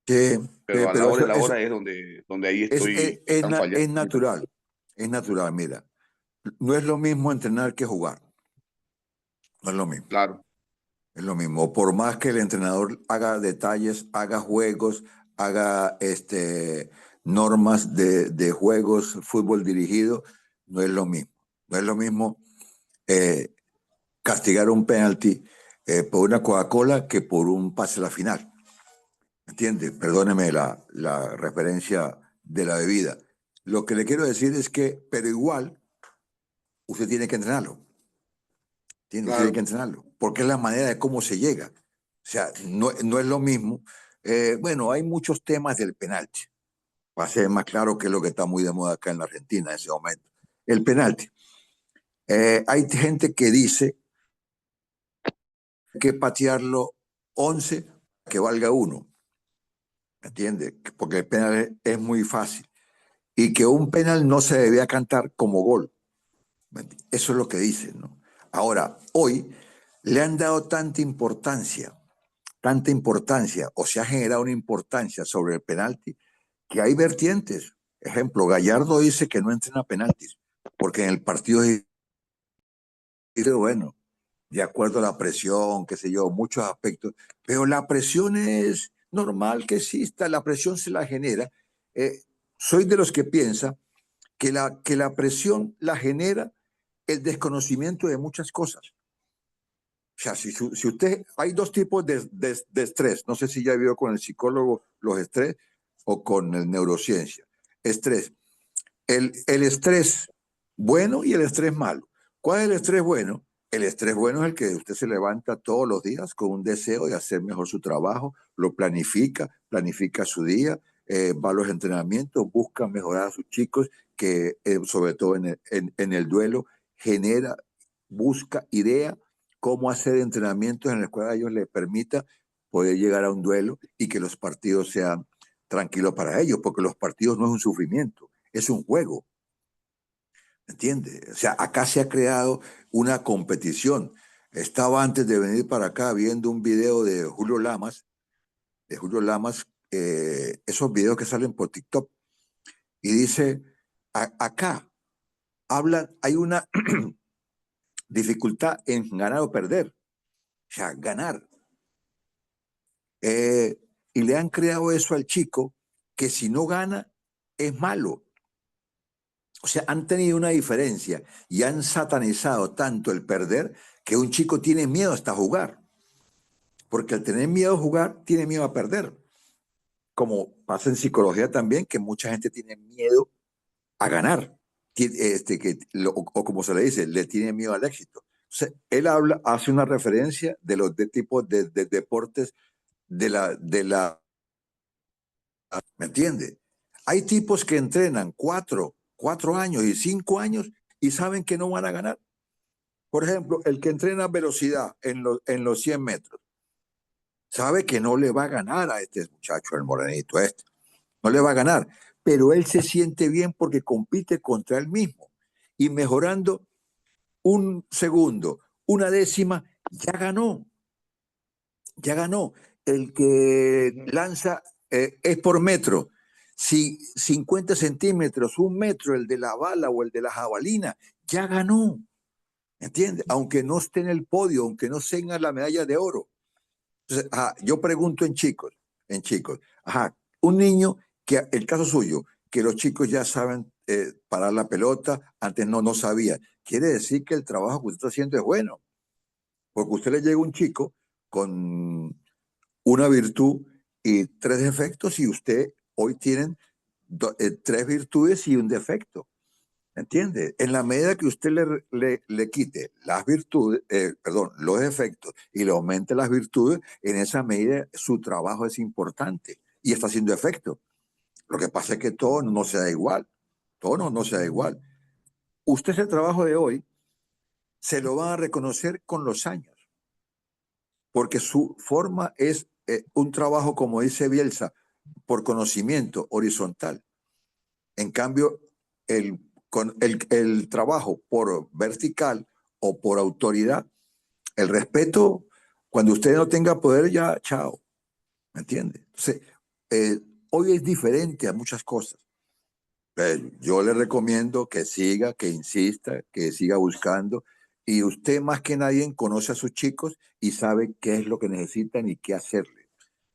Sí, pero a la pero hora de eso, la eso hora es donde ahí estoy, están fallando. es natural. Es natural, mira. No es lo mismo entrenar que jugar. No es lo mismo. Claro, Es lo mismo. Por más que el entrenador haga detalles, haga juegos, haga normas de juegos, fútbol dirigido, no es lo mismo. No es lo mismo eh, castigar un penalti por una Coca-Cola que por un pase a la final. ¿Entiende? Perdóneme la referencia de la bebida. Lo que le quiero decir es que, pero igual, usted tiene que entrenarlo. Usted tiene claro. que entrenarlo, porque es la manera de cómo se llega. O sea, no es lo mismo. Bueno, hay muchos temas del penalti. Va a ser más claro que es lo que está muy de moda acá en la Argentina en ese momento. El penalti. Hay gente que dice que patearlo 11 que valga uno. ¿Entiende? Porque el penal es muy fácil. Y que un penal no se debía cantar como gol. Eso es lo que dicen, ¿no? Ahora, hoy le han dado tanta importancia, o se ha generado una importancia sobre el penalti, que hay vertientes. Ejemplo, Gallardo dice que no entrena penaltis, porque en el partido dice, bueno, de acuerdo a la presión, qué sé yo, muchos aspectos, pero la presión es normal que exista, la presión se la genera. Eh, Soy de los que piensa que la presión la genera el desconocimiento de muchas cosas. O sea, si usted, hay dos tipos de estrés, no sé si ya vio con el psicólogo los estrés o con el neurociencia. Estrés, el estrés bueno y el estrés malo. ¿Cuál es el estrés bueno? El estrés bueno es el que usted se levanta todos los días con un deseo de hacer mejor su trabajo, lo planifica su día, va a los entrenamientos, busca mejorar a sus chicos, que sobre todo en el duelo, genera, busca idea cómo hacer entrenamientos en el cual a ellos les permita poder llegar a un duelo y que los partidos sean tranquilos para ellos, porque los partidos no es un sufrimiento, es un juego, ¿entiendes? O sea, acá se ha creado una competición. Estaba antes de venir para acá viendo un video de Julio Lamas, esos videos que salen por TikTok, y dice, acá hay una dificultad en ganar o perder. O sea, ganar. Y le han creado eso al chico, que si no gana, es malo. O sea, han tenido una diferencia y han satanizado tanto el perder que un chico tiene miedo hasta jugar. Porque al tener miedo a jugar, tiene miedo a perder. Como pasa en psicología también, que mucha gente tiene miedo a ganar. O como se le dice, le tiene miedo al éxito. O sea, él hace una referencia de los tipos de deportes de la, ¿me entiende? Hay tipos que entrenan 4 años y 5 años y saben que no van a ganar. Por ejemplo, el que entrena velocidad en los 100 metros, sabe que no le va a ganar a este muchacho, el morenito este. No le va a ganar, pero él se siente bien porque compite contra él mismo. Y mejorando un segundo, una décima, ya ganó. Ya ganó. El que lanza es por metro. Si 50 centímetros, 1 metro, el de la bala o el de la jabalina, ya ganó. ¿Entiendes? Aunque no esté en el podio, aunque no tenga la medalla de oro. Entonces, yo pregunto en chicos, un niño que, el caso suyo, que los chicos ya saben parar la pelota, antes no sabía. Quiere decir que el trabajo que usted está haciendo es bueno, porque usted le llega a un chico con una virtud y 3 defectos y usted hoy tienen 3 virtudes y un defecto. ¿Entiende? En la medida que usted le quite las virtudes, perdón, los defectos y le aumente las virtudes, en esa medida su trabajo es importante y está haciendo efecto. Lo que pasa es que todo no se da igual. Todo no se da igual. Usted ese trabajo de hoy se lo va a reconocer con los años, porque su forma es un trabajo, como dice Bielsa, por conocimiento horizontal. En cambio, el trabajo por vertical o por autoridad, el respeto, cuando usted no tenga poder, ya, chao. ¿Me entiende? Entonces, hoy es diferente a muchas cosas. Yo le recomiendo que siga, que insista, que siga buscando. Y usted más que nadie conoce a sus chicos y sabe qué es lo que necesitan y qué hacerle.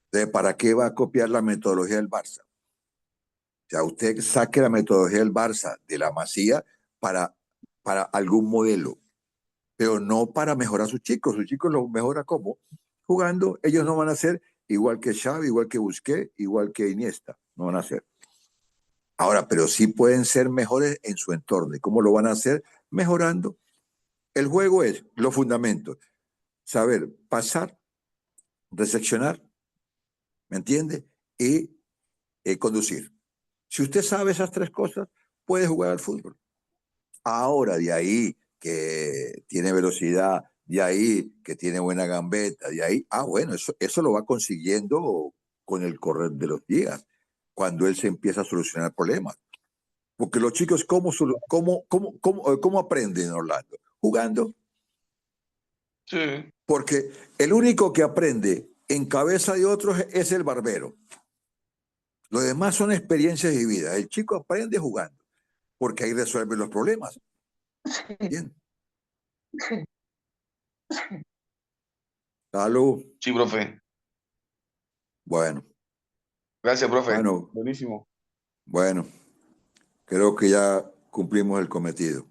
Entonces, ¿para qué va a copiar la metodología del Barça? O sea, usted saque la metodología del Barça, de la Masía, para algún modelo, pero no para mejorar a sus chicos. Sus chicos lo mejora ¿cómo? Jugando. Ellos no van a ser igual que Xavi, igual que Busquets, igual que Iniesta. No van a ser. Ahora, pero sí pueden ser mejores en su entorno. ¿Y cómo lo van a hacer? Mejorando. El juego es los fundamentos. Saber pasar, recepcionar, ¿me entiende? Y conducir. Si usted sabe esas 3 cosas, puede jugar al fútbol. Ahora, de ahí que tiene velocidad, de ahí que tiene buena gambeta, de ahí, bueno, eso lo va consiguiendo con el correr de los días, cuando él se empieza a solucionar problemas. Porque los chicos, ¿cómo aprenden, Orlando? Jugando. Sí. Porque el único que aprende en cabeza de otros es el barbero. Los demás son experiencias vividas. El chico aprende jugando, porque ahí resuelve los problemas. Bien. Salud. Sí, profe. Bueno, Gracias, profe. bueno, Buenísimo. bueno. Creo que ya cumplimos el cometido.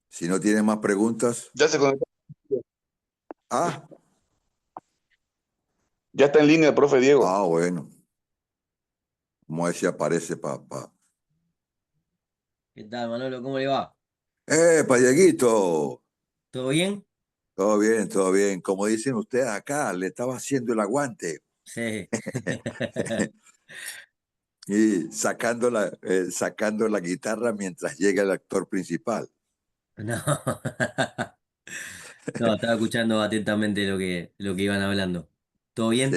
Si no tienen más preguntas. Ya se conectó. Ah, Ya está en línea el profe Diego. bueno. Como ese aparece, papá. ¿Qué tal, Manolo? ¿Cómo le va? Dieguito! ¿Todo bien? Todo bien, todo bien. Como dicen ustedes acá, le estaba haciendo el aguante Sí. y sacando la guitarra mientras llega el actor principal. No. No, estaba escuchando atentamente lo que iban hablando. ¿Todo Sí, bien?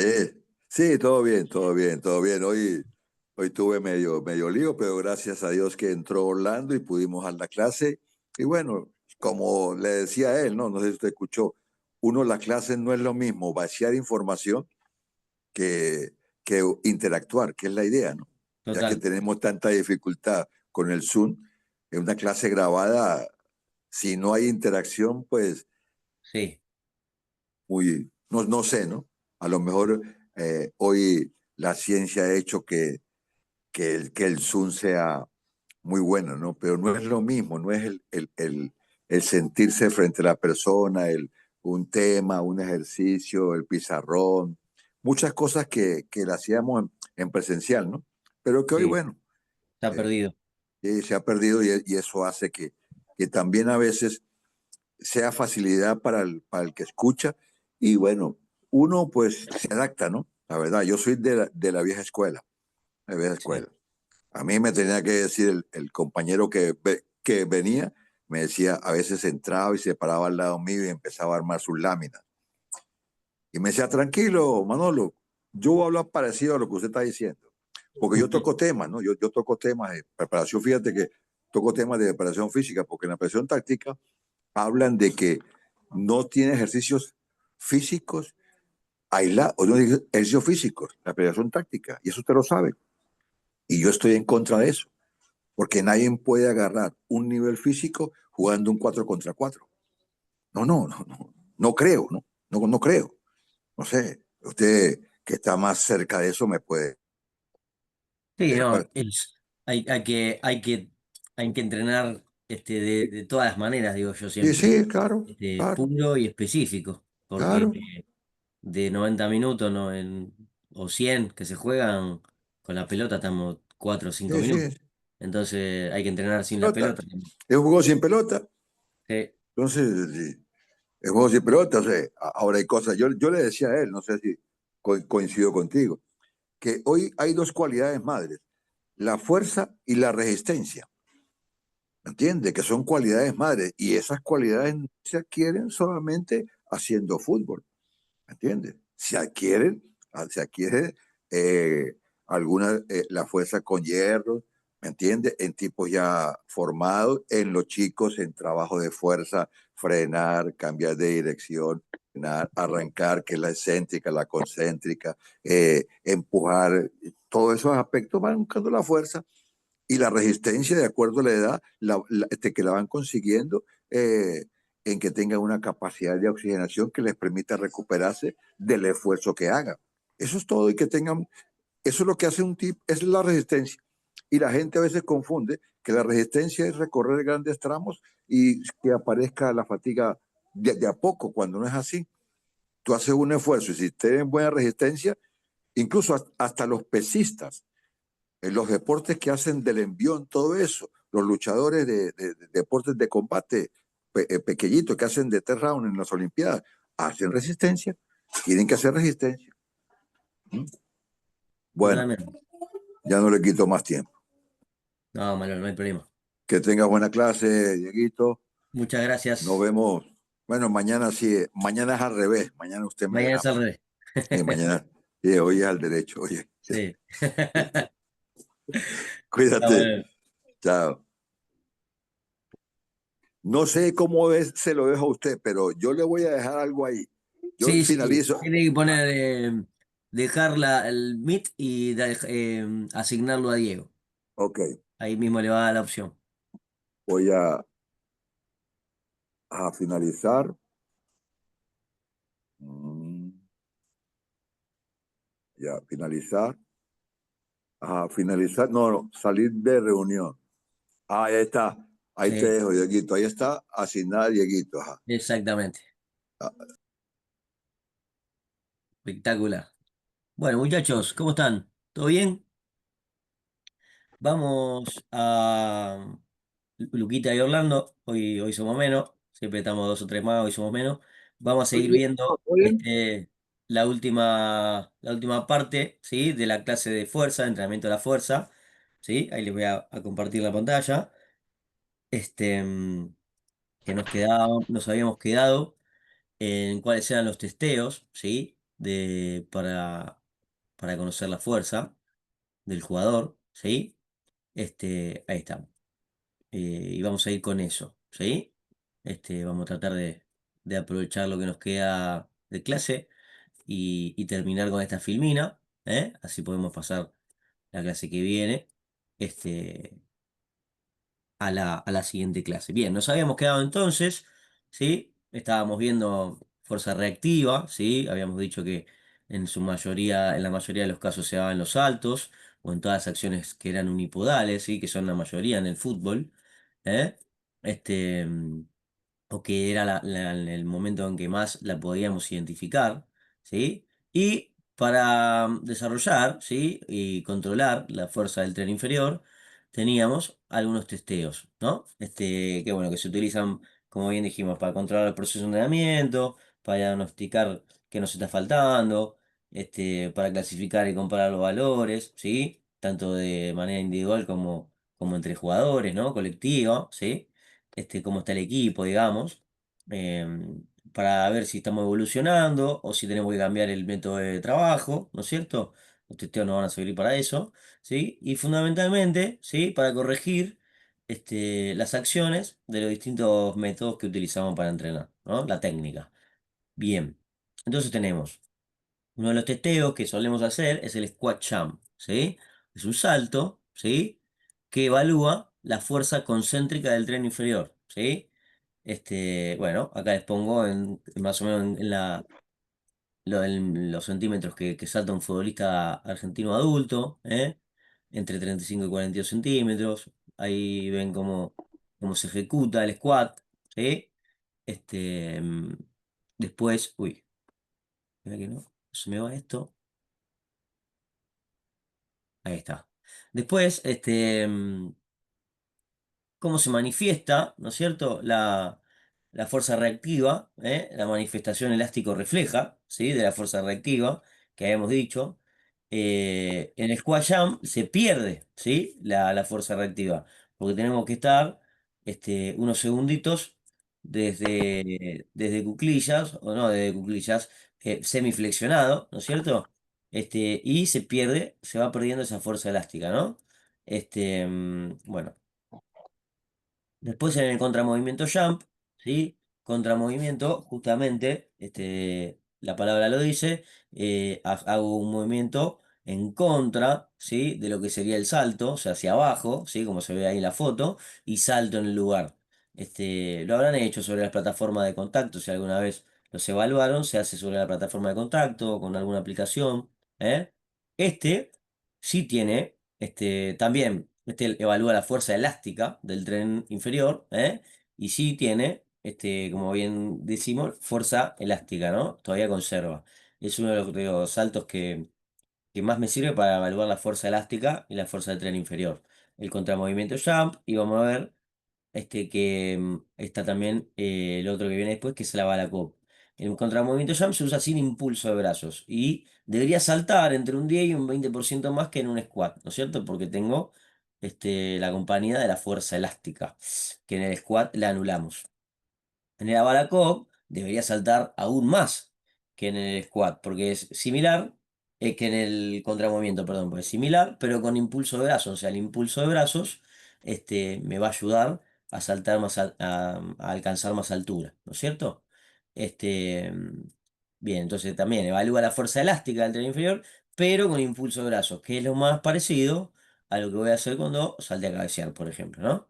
sí, todo bien, todo bien, todo bien. Hoy tuve medio lío, pero gracias a Dios que entró Orlando y pudimos dar la clase. Y bueno, como le decía a él, no sé si usted escuchó, la clase no es lo mismo vaciar información que interactuar, que es la idea, ¿no? ya que Total, tenemos tanta dificultad con el Zoom, en una clase grabada, si no hay interacción, pues sí, no sé, ¿no? A lo mejor hoy la ciencia ha hecho que el Zoom sea muy bueno, ¿no? Pero no es lo mismo, no es el sentirse frente a la persona, un tema, un ejercicio, el pizarrón, muchas cosas que la hacíamos en presencial, ¿no? Pero que hoy, sí, bueno, está eh, perdido. se ha perdido y eso hace que también a veces sea facilidad para el que escucha y bueno, uno pues se adapta, ¿no? La verdad, yo soy de la vieja escuela, la vieja Sí. escuela. A mí me tenía que decir el compañero que venía, me decía, a veces entraba y se paraba al lado mío y empezaba a armar sus láminas. Y me decía, tranquilo, Manolo, yo voy a hablar parecido a lo que usted está diciendo. Porque yo toco temas, ¿no? Yo toco temas de preparación, fíjate que toco temas de preparación física, porque en la preparación táctica hablan de que no tiene ejercicios físicos aislados, o no tiene ejercicios físicos, la preparación táctica, y eso usted lo sabe. Y yo estoy en contra de eso, porque nadie puede agarrar un nivel físico jugando un 4 contra 4. No creo, no creo. No sé, usted que está más cerca de eso me puede. Sí, eh, no, pa- hay que entrenar de todas las maneras, digo yo sí, siempre, sí, claro, claro, puro y específico, porque claro. de 90 minutos o 100 que se juegan con la pelota estamos 4 o 5 Sí, minutos. sí, Entonces hay que entrenar sin la pelota. pelota también. Es un juego sin pelota. Sí, Entonces, sí, es un juego sin pelota. O sea, ahora hay cosas. Yo le decía a él, no sé si coincido contigo, que hoy hay dos cualidades madres, la fuerza y la resistencia. ¿Me entiendes? Que son cualidades madres. Y esas cualidades no se adquieren solamente haciendo fútbol. ¿Me entiendes? Se adquiere alguna, la fuerza con hierro, ¿me entiendes? En tipos ya formados, en los chicos en trabajo de fuerza, frenar, cambiar de dirección, frenar, arrancar, que es la excéntrica, la concéntrica, empujar, todos esos aspectos van buscando la fuerza y la resistencia de acuerdo a la edad que la van consiguiendo en que tengan una capacidad de oxigenación que les permita recuperarse del esfuerzo que hagan. Eso es todo y que tengan, eso es lo que hace un tipo, es la resistencia. Y la gente a veces confunde que la resistencia es recorrer grandes tramos y que aparezca la fatiga de a poco, cuando no es así. Tú haces un esfuerzo y si tienes buena resistencia, incluso hasta los pesistas, en los deportes que hacen del envión, todo eso, los luchadores de deportes de combate pequeñitos que hacen de third round en las Olimpiadas, hacen resistencia, tienen que hacer resistencia. ¿Mm? Bueno, totalmente. ya no le quito más tiempo. No, Manuel, no hay problema. Que tenga buena clase, Dieguito. Muchas Nos gracias. vemos. Bueno, mañana sí, mañana es al revés, mañana usted me Mañana gana es al más. revés. Y mañana, sí, hoy es al derecho, oye. Sí. Está Cuídate, bueno. chao. No sé se lo dejo a usted, pero yo le voy a dejar algo ahí. Yo Sí, sí, finalizo. tiene que poner, dejar el Meet y asignarlo a Diego. Ok, Ahí mismo le va a dar la opción. voy a finalizar. Mm, Ya, finalizar. A finalizar. No, salir de reunión. Ah, ahí está. Ahí te Sí, dejo, Dieguito. Ahí está, asignar Dieguito. Ajá. exactamente. Ah, Espectacular. Bueno, muchachos, ¿cómo están? ¿Todo bien? Vamos a Luquita y Orlando. Hoy somos menos. Siempre estamos dos o tres más, hoy somos menos. Vamos a seguir viendo la última parte, ¿sí? De la clase de fuerza, de entrenamiento de la fuerza. ¿Sí? Ahí les voy a compartir la pantalla. Este, mm, que nos habíamos quedado en cuáles eran los testeos, ¿sí? Para conocer la fuerza del jugador, ¿sí? Ahí estamos. Y vamos a ir con eso, ¿sí? Vamos a tratar de aprovechar lo que nos queda de clase y terminar con esta filmina, ¿eh? Así podemos pasar la clase que viene, este, a la siguiente clase. Bien, nos habíamos quedado entonces, ¿sí? Estábamos viendo fuerza reactiva, ¿sí? Habíamos dicho que en su mayoría, en la mayoría de los casos se daban los saltos, o en todas las acciones que eran unipodales, ¿sí? Que son la mayoría en el fútbol, ¿eh? Este, o que era el momento en que más la podíamos identificar, ¿sí? Y para desarrollar, ¿sí? Y controlar la fuerza del tren inferior, teníamos algunos testeos, ¿no? Que bueno, que se utilizan, como bien dijimos, para controlar el proceso de entrenamiento, para diagnosticar qué nos está faltando, para clasificar y comparar los valores, ¿sí? Tanto de manera individual como entre jugadores, ¿no? Colectiva, ¿sí? Cómo está el equipo, digamos, para ver si estamos evolucionando o si tenemos que cambiar el método de trabajo, ¿no es cierto? Los testeos nos van a servir para eso, ¿sí? Y fundamentalmente, ¿sí? Para corregir las acciones de los distintos métodos que utilizamos para entrenar, ¿no? La técnica. Bien, entonces tenemos uno de los testeos que solemos hacer es el squat jump, ¿sí? Es un salto, ¿sí? Que evalúa la fuerza concéntrica del tren inferior, ¿sí? Bueno, acá les pongo más o menos en en los centímetros que salta un futbolista argentino adulto, ¿eh? Entre 35 y 42 centímetros. Ahí ven cómo se ejecuta el squat, ¿sí? Este, mm, Después, uy, mira que no, se me va esto. Ahí está. Después, cómo se manifiesta, ¿no es cierto? La fuerza reactiva, ¿eh? La manifestación elástico refleja, ¿sí? De la fuerza reactiva, que habíamos dicho. En el squat jump se pierde, ¿sí? La fuerza reactiva, porque tenemos que estar unos segunditos desde cuclillas, o no desde cuclillas, semiflexionado, ¿no es cierto? Y se pierde, se va perdiendo esa fuerza elástica, ¿no? Bueno. Después en el contramovimiento jump, ¿sí? Contramovimiento, justamente, la palabra lo dice, hago un movimiento en contra, ¿sí? De lo que sería el salto, o sea, hacia abajo, ¿sí? Como se ve ahí en la foto, y salto en el lugar. Lo habrán hecho sobre las plataformas de contacto, si alguna vez los evaluaron, se hace sobre la plataforma de contacto, con alguna aplicación, ¿eh? Este sí tiene, también, evalúa la fuerza elástica del tren inferior, ¿eh? Y sí tiene, como bien decimos, fuerza elástica, ¿no? Todavía conserva. Es uno de los saltos que más me sirve para evaluar la fuerza elástica y la fuerza del tren inferior. El contramovimiento jump, y vamos a ver está también el otro que viene después, que es la Balacop. El contramovimiento jump se usa sin impulso de brazos y debería saltar entre un 10 y un 20% más que en un squat, ¿no es cierto? Porque tengo la compañía de la fuerza elástica, que en el squat la anulamos. En el Abalacop debería saltar aún más que en el squat, porque es similar, que en el contramovimiento, perdón, pues es similar, pero con impulso de brazos. O sea, el impulso de brazos me va a ayudar a saltar a alcanzar más altura, ¿no es cierto? Este, Bien, entonces también evalúa la fuerza elástica del tren inferior, pero con impulso de brazos, que es lo más parecido a lo que voy a hacer cuando salte a cabecear, por ejemplo, ¿no?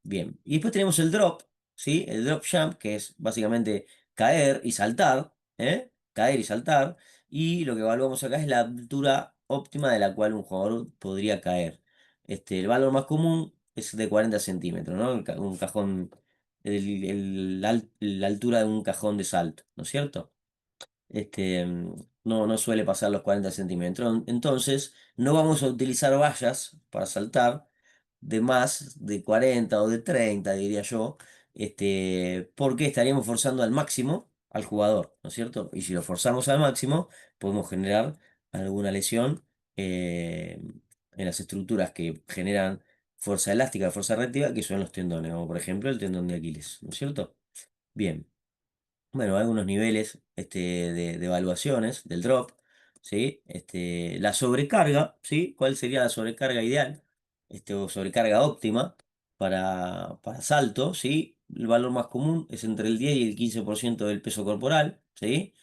Bien. Y después tenemos el drop, ¿sí? El drop jump, que es básicamente caer y saltar, ¿eh? Caer y saltar. Y lo que evaluamos acá es la altura óptima de la cual un jugador podría caer. El valor más común es de 40 centímetros, ¿no? Un cajón, la altura de un cajón de salto, ¿no es cierto? No suele pasar los 40 centímetros. Entonces, no vamos a utilizar vallas para saltar de más de 40 o de 30 diría yo, porque estaríamos forzando al máximo al jugador, ¿no es cierto? Y si lo forzamos al máximo, podemos generar alguna lesión eh, en las estructuras que generan fuerza elástica, fuerza reactiva, que son los tendones, como por ejemplo el tendón de Aquiles, ¿no es cierto? Bien. Bueno, algunos niveles de evaluaciones del drop, ¿sí? La sobrecarga, ¿sí? ¿Cuál sería la sobrecarga ideal? O sobrecarga óptima para salto, ¿sí? El valor más común es entre el 10 y el 15% del peso corporal, ¿sí?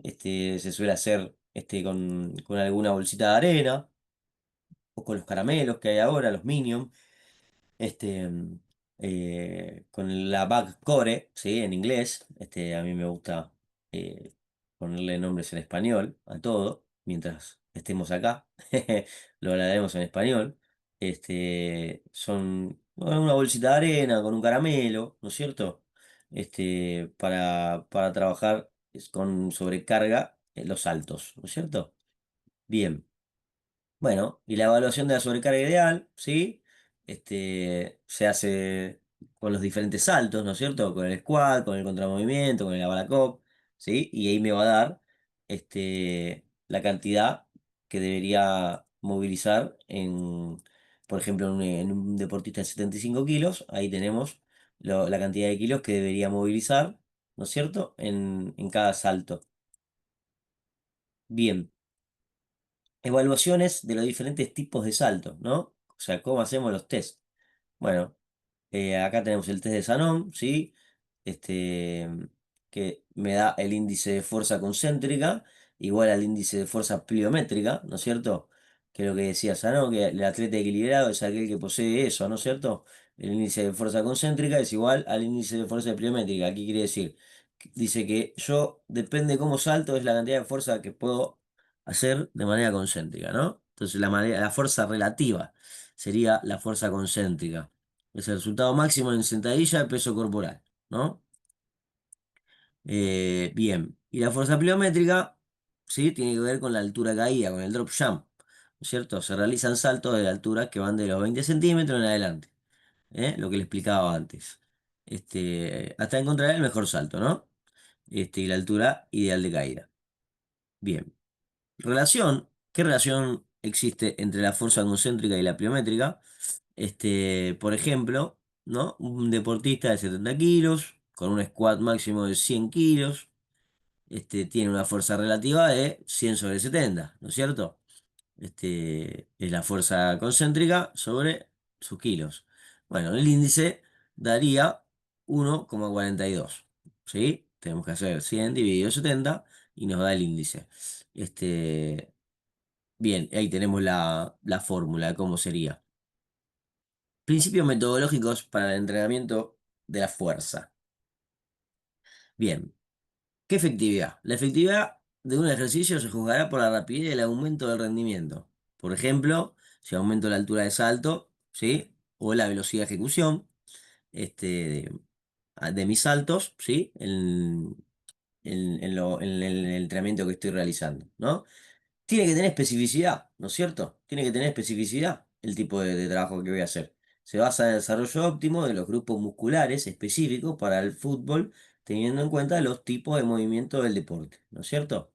Se suele hacer con alguna bolsita de arena, o con los caramelos que hay ahora, los Minions, con la backcore, ¿sí? En inglés, a mí me gusta ponerle nombres en español a todo, mientras estemos acá, lo hablaremos en español. Son bueno, una bolsita de arena con un caramelo, ¿no es cierto? Para trabajar con sobrecarga en los saltos, ¿no es cierto? Bien. Bueno, y la evaluación de la sobrecarga ideal, ¿sí? Se hace con los diferentes saltos, ¿no es cierto? Con el squat, con el contramovimiento, con el abalacop, ¿sí? Y ahí me va a dar la cantidad que debería movilizar por ejemplo, en un deportista de 75 kilos, ahí tenemos la cantidad de kilos que debería movilizar, ¿no es cierto? En cada salto. Bien. Evaluaciones de los diferentes tipos de saltos, ¿no? O sea, ¿cómo hacemos los test? Bueno, acá tenemos el test de Shannon, ¿sí? Este, que me da el índice de fuerza concéntrica igual al índice de fuerza pliométrica, ¿no es cierto? Que es lo que decía Shannon, que el atleta equilibrado es aquel que posee eso, ¿no es cierto? El índice de fuerza concéntrica es igual al índice de fuerza pliométrica. Aquí quiere decir, dice que yo, depende de cómo salto, es la cantidad de fuerza que puedo hacer de manera concéntrica, ¿no? Entonces la fuerza relativa sería la fuerza concéntrica. Es el resultado máximo en sentadilla de peso corporal, ¿no? Bien. Y la fuerza pliométrica, ¿sí? Tiene que ver con la altura caída, con el drop jump, ¿no es cierto? Se realizan saltos de alturas que van de los 20 centímetros en adelante, lo que le explicaba antes. Hasta encontrar el mejor salto, ¿no? Y la altura ideal de caída. Bien. ¿Qué relación existe entre la fuerza concéntrica y la pliométrica? Por ejemplo, ¿no? Un deportista de 70 kilos, con un squat máximo de 100 kilos, tiene una fuerza relativa de 100 sobre 70, ¿no es cierto? Es la fuerza concéntrica sobre sus kilos. Bueno, el índice daría 1,42, ¿sí? Tenemos que hacer 100 dividido 70 y nos da el índice. Bien, ahí tenemos la fórmula de cómo sería. Principios metodológicos para el entrenamiento de la fuerza. Bien, ¿qué efectividad? La efectividad de un ejercicio se juzgará por la rapidez y el aumento del rendimiento. Por ejemplo, si aumento la altura de salto, ¿sí? O la velocidad de ejecución este, de mis saltos, ¿sí? En el entrenamiento que estoy realizando, ¿no? Tiene que tener especificidad, ¿no es cierto? Tiene que tener especificidad el tipo de trabajo que voy a hacer. Se basa en el desarrollo óptimo de los grupos musculares específicos para el fútbol, teniendo en cuenta los tipos de movimiento del deporte, ¿no es cierto?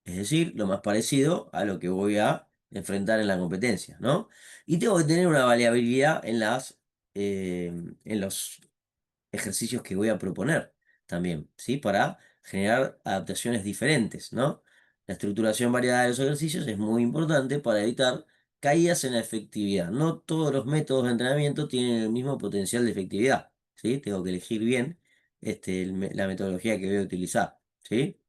Es decir, lo más parecido a lo que voy a enfrentar en la competencia, ¿no? Y tengo que tener una variabilidad en los ejercicios que voy a proponer también, ¿sí? Para generar adaptaciones diferentes, ¿no? La estructuración variada de los ejercicios es muy importante para evitar caídas en la efectividad. No todos los métodos de entrenamiento tienen el mismo potencial de efectividad, ¿sí? Tengo que elegir bien la metodología que voy a utilizar, ¿sí?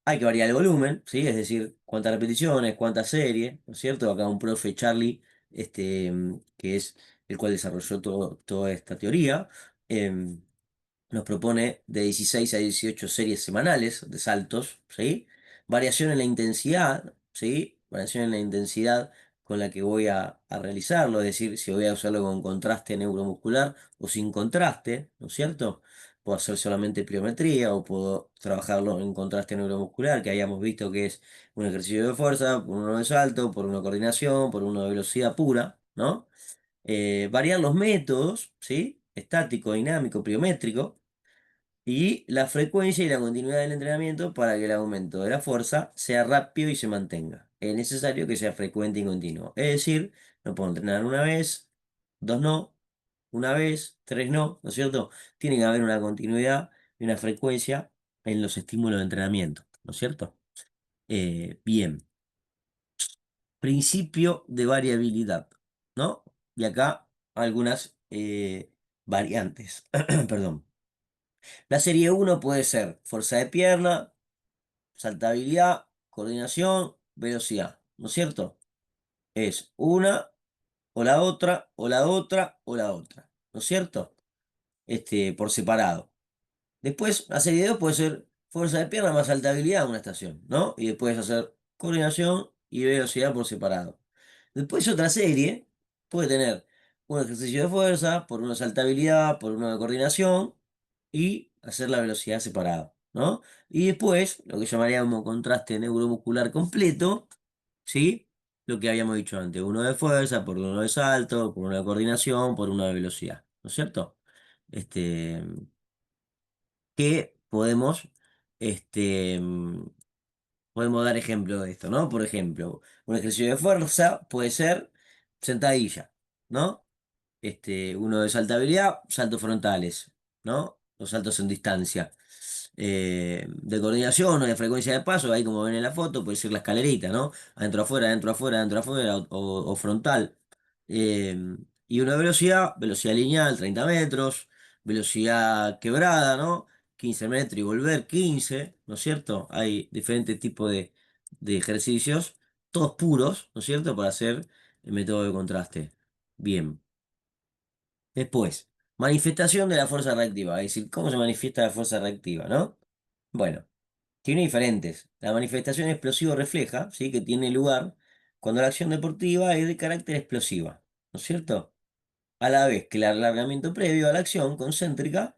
Hay que variar el volumen, ¿sí? Es decir, cuántas repeticiones, cuántas series, ¿no es cierto? Acá un profe Charlie, que es el cual desarrolló toda esta teoría, em, nos propone de 16 a 18 series semanales de saltos, ¿sí? Variación en la intensidad, ¿sí? Variación en la intensidad con la que voy a realizarlo, es decir, si voy a usarlo con contraste neuromuscular o sin contraste, ¿no es cierto? Puedo hacer solamente pliometría o puedo trabajarlo en contraste neuromuscular, que hayamos visto que es un ejercicio de fuerza, por uno de salto, por uno de coordinación, por uno de velocidad pura, ¿no? Variar los métodos, ¿sí? Estático, dinámico, pliométrico y la frecuencia y la continuidad del entrenamiento para que el aumento de la fuerza sea rápido y se mantenga. Es necesario que sea frecuente y continuo. Es decir, no puedo entrenar una vez, dos no, una vez, tres no, ¿no es cierto? Tiene que haber una continuidad y una frecuencia en los estímulos de entrenamiento, ¿no es cierto? Bien, principio de variabilidad, ¿no? Y acá algunas variantes, perdón. La serie uno puede ser fuerza de pierna, saltabilidad, coordinación, velocidad, ¿no es cierto? es una, o la otra, o la otra, o la otra, ¿no es cierto? Por separado. Después, la serie 2 puede ser fuerza de pierna más saltabilidad una estación, ¿no? Y después hacer coordinación y velocidad por separado. Después otra serie puede tener un ejercicio de fuerza, por una saltabilidad, por una de coordinación y hacer la velocidad separado, ¿no? Y después, lo que llamaríamos contraste neuromuscular completo, ¿sí? Lo que habíamos dicho antes, uno de fuerza, por uno de salto, por uno de coordinación, por uno de velocidad, ¿no es cierto? Este, que podemos, este, podemos dar ejemplo de esto, ¿no? Por ejemplo, un ejercicio de fuerza puede ser sentadilla, ¿no? Uno de saltabilidad, saltos frontales, ¿no? Los saltos en distancia. De coordinación o de frecuencia de paso, ahí como ven en la foto, puede ser la escalerita, ¿no? Adentro afuera, adentro afuera, adentro afuera, o frontal. Eh, y una velocidad, velocidad lineal, 30 metros, velocidad quebrada, ¿no? 15 metros y volver 15, ¿no es cierto? Hay diferentes tipos de ejercicios, todos puros, ¿no es cierto? Para hacer el método de contraste. Bien. Después, manifestación de la fuerza reactiva, es decir, ¿cómo se manifiesta la fuerza reactiva, no? Bueno, tiene diferentes. La manifestación explosivo-refleja, ¿sí? Que tiene lugar cuando la acción deportiva es de carácter explosiva, ¿no es cierto? A la vez que el alargamiento previo a la acción concéntrica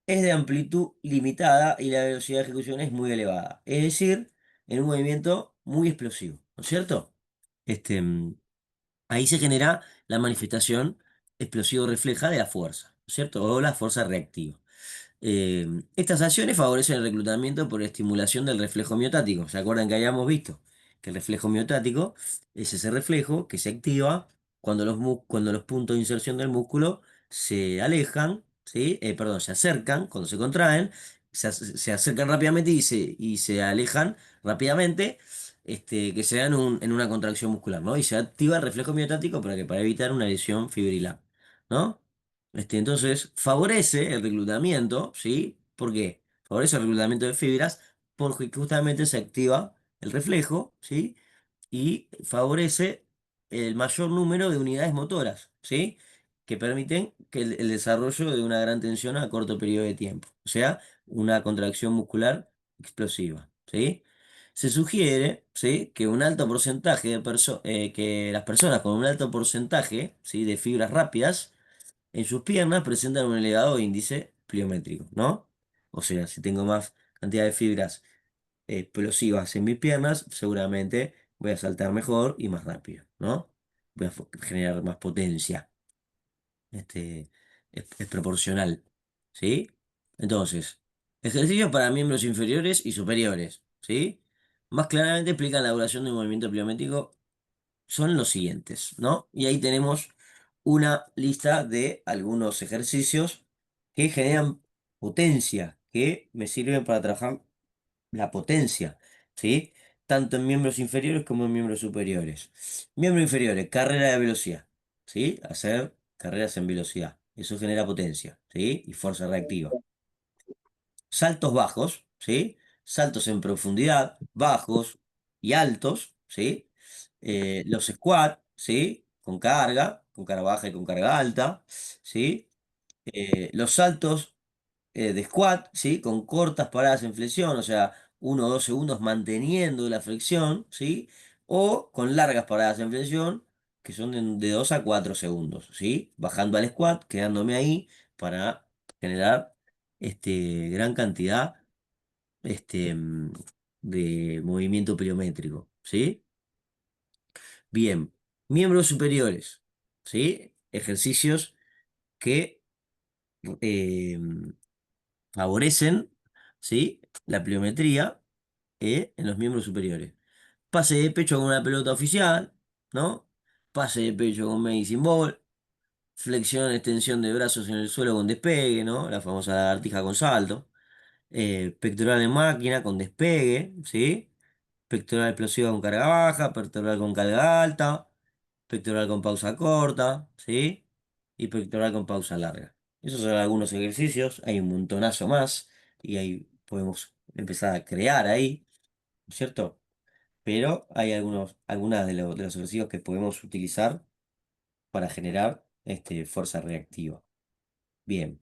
es de amplitud limitada y la velocidad de ejecución es muy elevada, es decir, en un movimiento muy explosivo, ¿no es cierto? Este, mm, Ahí se genera la manifestación explosivo-refleja de la fuerza, ¿no es cierto? O la fuerza reactiva. Estas acciones favorecen el reclutamiento por estimulación del reflejo miotático. ¿Se acuerdan que habíamos visto? Que el reflejo miotático es ese reflejo que se activa cuando los puntos de inserción del músculo se alejan, ¿sí? Perdón, se acercan, cuando se contraen, se acercan rápidamente y se alejan rápidamente, que se dan en una contracción muscular, ¿no? Y se activa el reflejo miotático para evitar una lesión fibrilar, ¿no? Entonces, favorece el reclutamiento, ¿sí? ¿Por qué? Favorece el reclutamiento de fibras porque justamente se activa el reflejo, ¿sí? Y favorece el mayor número de unidades motoras, ¿sí? Que permiten que el desarrollo de una gran tensión a corto periodo de tiempo, o sea, una contracción muscular explosiva, ¿sí? Se sugiere, ¿sí? Que un alto porcentaje que las personas con un alto porcentaje, ¿sí? De fibras rápidas en sus piernas presentan un elevado índice pliométrico, ¿no? O sea, si tengo más cantidad de fibras explosivas en mis piernas, seguramente voy a saltar mejor y más rápido, ¿no? Voy a generar más potencia. Es proporcional, ¿sí? Entonces, ejercicios para miembros inferiores y superiores, ¿sí? Más claramente explican la duración del movimiento pliométrico son los siguientes, ¿no? Y ahí tenemos una lista de algunos ejercicios que generan potencia, que me sirven para trabajar la potencia, ¿sí? Tanto en miembros inferiores como en miembros superiores. Miembros inferiores, carrera de velocidad, ¿sí? Hacer carreras en velocidad. Eso genera potencia, ¿sí? Y fuerza reactiva. Saltos bajos, ¿sí? Saltos en profundidad, bajos y altos, ¿sí? Los squat, ¿sí? Con carga baja y con carga alta, ¿sí? Los saltos de squat, ¿sí? Con cortas paradas en flexión, o sea, 1 o 2 segundos manteniendo la flexión, ¿sí? O con largas paradas en flexión, que son de 2 a 4 segundos, ¿sí? Bajando al squat, quedándome ahí para generar gran cantidad este, mm, de movimiento pliométrico, ¿sí? Bien, miembros superiores, ¿sí? Ejercicios que eh, favorecen, ¿sí? La pliometría en los miembros superiores. Pase de pecho con una pelota oficial, ¿no? Pase de pecho con medicine ball, flexión, extensión de brazos en el suelo con despegue, ¿no? La famosa lagartija con salto. Pectoral de máquina con despegue, ¿sí? Pectoral explosiva con carga baja, pectoral con carga alta, pectoral con pausa corta, ¿sí? Y pectoral con pausa larga. Esos son algunos ejercicios, hay un montonazo más y ahí podemos empezar a crear ahí, ¿no es cierto? pero hay algunas de los ejercicios que podemos utilizar para generar fuerza reactiva. Bien,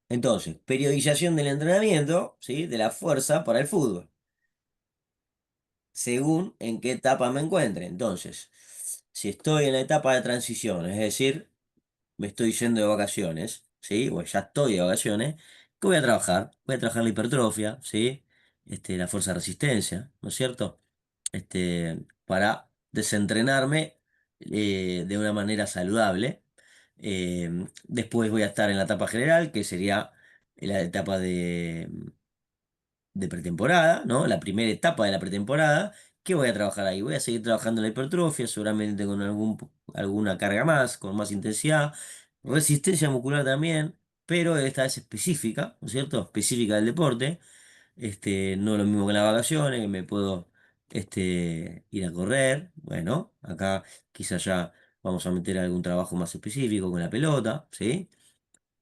entonces, periodización del entrenamiento, ¿sí? De la fuerza para el fútbol, según en qué etapa me encuentre. Entonces, si estoy en la etapa de transición, es decir, me estoy yendo de vacaciones, ¿sí? O ya estoy de vacaciones, ¿qué voy a trabajar? Voy a trabajar la hipertrofia, ¿sí? La fuerza de resistencia, ¿no es cierto? Para desentrenarme de una manera saludable. Después voy a estar en la etapa general, que sería la etapa de pretemporada, ¿no? La primera etapa de la pretemporada. ¿Qué voy a trabajar ahí? Voy a seguir trabajando la hipertrofia, seguramente con alguna carga más, con más intensidad. Resistencia muscular también, pero esta vez específica, ¿no es cierto? Específica del deporte. No lo mismo que en las vacaciones, que me puedo ir a correr. Bueno, acá quizás ya vamos a meter algún trabajo más específico con la pelota, ¿sí?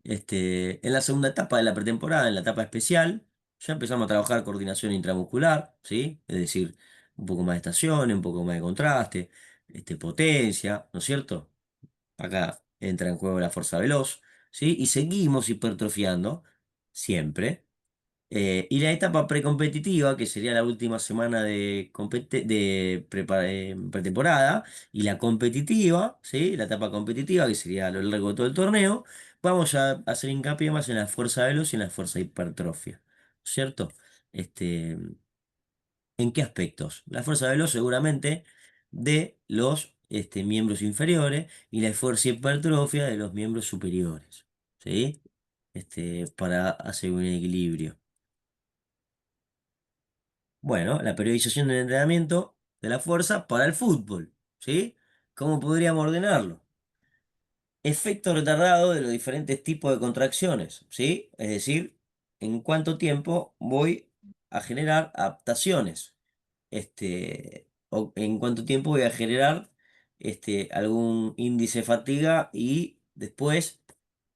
En la segunda etapa de la pretemporada, en la etapa especial, ya empezamos a trabajar coordinación intramuscular, ¿sí? Es decir, un poco más de estaciones, un poco más de contraste, potencia, ¿no es cierto? Acá entra en juego la fuerza veloz, ¿sí? Y seguimos hipertrofiando siempre. Y la etapa precompetitiva, que sería la última semana de pretemporada, y la competitiva, ¿sí? La etapa competitiva, que sería a lo largo de todo el torneo, vamos a hacer hincapié más en la fuerza veloz y en la fuerza hipertrofia, ¿cierto? Este, ¿En qué aspectos? La fuerza veloz seguramente de los miembros inferiores y la fuerza hipertrofia de los miembros superiores, ¿sí? Para hacer un equilibrio. Bueno, la periodización del entrenamiento de la fuerza para el fútbol, ¿sí? ¿Cómo podríamos ordenarlo? Efecto retardado de los diferentes tipos de contracciones, ¿sí? Es decir, en cuánto tiempo voy a generar adaptaciones, o en cuánto tiempo voy a generar algún índice de fatiga y después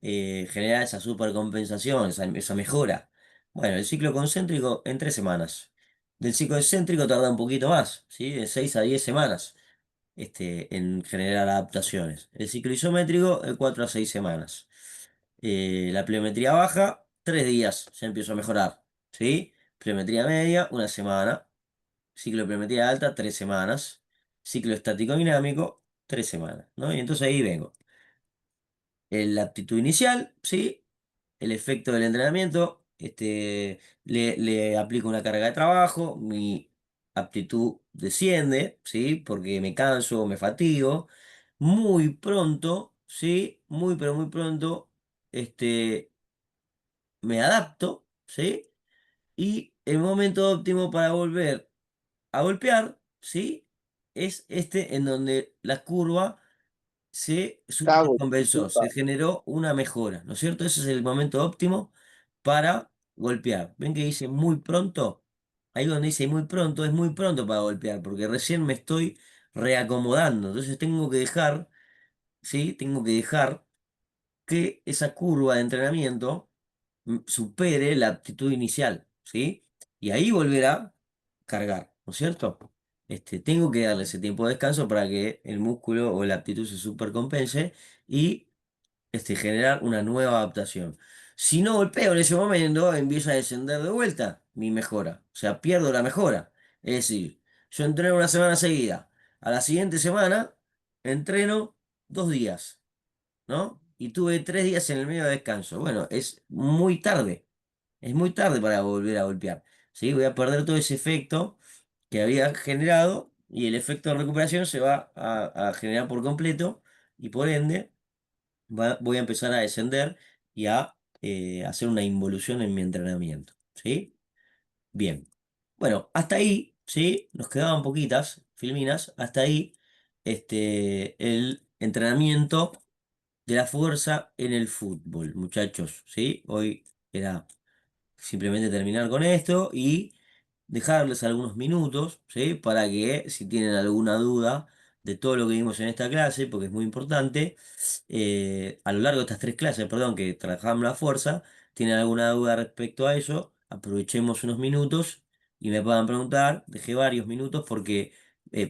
generar esa supercompensación, esa mejora. Bueno, el ciclo concéntrico en 3 semanas. Del ciclo excéntrico tarda un poquito más, ¿sí? De 6 a 10 semanas en generar adaptaciones. El ciclo isométrico, de 4 a 6 semanas. La pliometría baja, 3 días, ya empiezo a mejorar, ¿sí? Pliometría media, 1 semana. Ciclo de pliometría alta, 3 semanas. Ciclo estático dinámico, 3 semanas, ¿no? Y entonces ahí vengo. La aptitud inicial, ¿sí? El efecto del entrenamiento, le aplico una carga de trabajo, mi aptitud desciende, ¿sí? Porque me canso, me fatigo. Muy pronto, ¿sí? Muy, pero muy pronto, me adapto, ¿sí? Y el momento óptimo para volver a golpear, ¿sí? Es en donde la curva se Cago, supercompensó, disculpa. se generó una mejora, ¿no es cierto? Ese es el momento óptimo para golpear. ¿Ven que dice muy pronto? Ahí donde dice muy pronto, es muy pronto para golpear, porque recién me estoy reacomodando. Entonces tengo que dejar, ¿sí? Tengo que dejar que esa curva de entrenamiento supere la aptitud inicial, ¿sí? Y ahí volverá a cargar, ¿no es cierto? Tengo que darle ese tiempo de descanso para que el músculo o la aptitud se supercompense y generar una nueva adaptación. Si no golpeo en ese momento, empieza a descender de vuelta mi mejora, o sea, pierdo la mejora. Es decir, yo entreno una semana seguida, a la siguiente semana entreno 2 días, ¿no? Y tuve 3 días en el medio de descanso. Bueno, es muy tarde para volver a golpear, ¿sí? Voy a perder todo ese efecto que había generado y el efecto de recuperación se va a generar por completo y por ende voy a empezar a descender y a hacer una involución en mi entrenamiento, ¿sí? Bien. Bueno, hasta ahí, ¿sí? Nos quedaban poquitas filminas, hasta ahí el entrenamiento de la fuerza en el fútbol, muchachos, ¿sí? Hoy era simplemente terminar con esto y dejarles algunos minutos, ¿sí? Para que si tienen alguna duda de todo lo que vimos en esta clase, porque es muy importante, a lo largo de estas 3 clases, perdón, que trabajamos la fuerza, tienen alguna duda respecto a eso, aprovechemos unos minutos y me puedan preguntar. Dejé varios minutos porque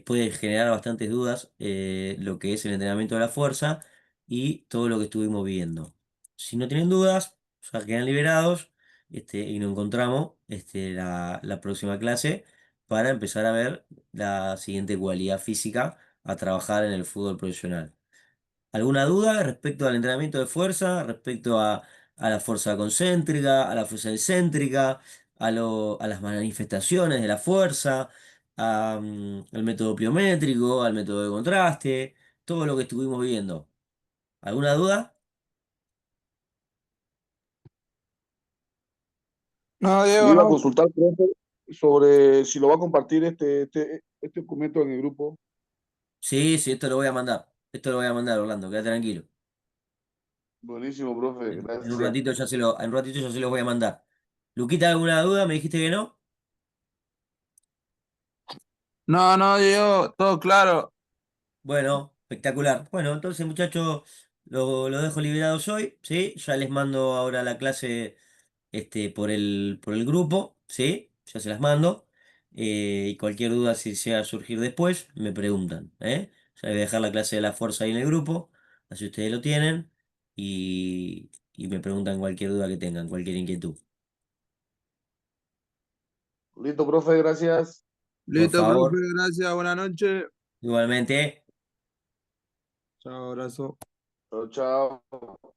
puede generar bastantes dudas lo que es el entrenamiento de la fuerza y todo lo que estuvimos viendo. Si no tienen dudas, ya quedan liberados y nos encontramos la próxima clase para empezar a ver la siguiente cualidad física a trabajar en el fútbol profesional. ¿Alguna duda respecto al entrenamiento de fuerza, respecto a la fuerza concéntrica, a la fuerza excéntrica, a las manifestaciones de la fuerza, al método pliométrico, al método de contraste, todo lo que estuvimos viendo? ¿Alguna duda? No, Le Diego, iba a no. consultar, profe, sobre si lo va a compartir este documento en el grupo. Sí, sí, esto lo voy a mandar. Esto lo voy a mandar, Orlando, quédate tranquilo. Buenísimo, profe, En un gracias. ratito en un ratito ya se los voy a mandar. Luquita, ¿alguna duda? ¿Me dijiste que no? No, no, Diego, todo claro. Bueno, espectacular. Bueno, entonces, muchachos, lo dejo liberados hoy, ¿sí? Ya les mando ahora la clase por el grupo, ¿sí? Ya se las mando. Y cualquier duda si sea a surgir después, me preguntan, ¿eh? Ya les voy a dejar la clase de la fuerza ahí en el grupo, así ustedes lo tienen, y me preguntan cualquier duda que tengan, cualquier inquietud. Listo, profe, gracias. Por Listo, profe, favor, gracias, buenas noches. igualmente. Chao, abrazo. Chao, chao.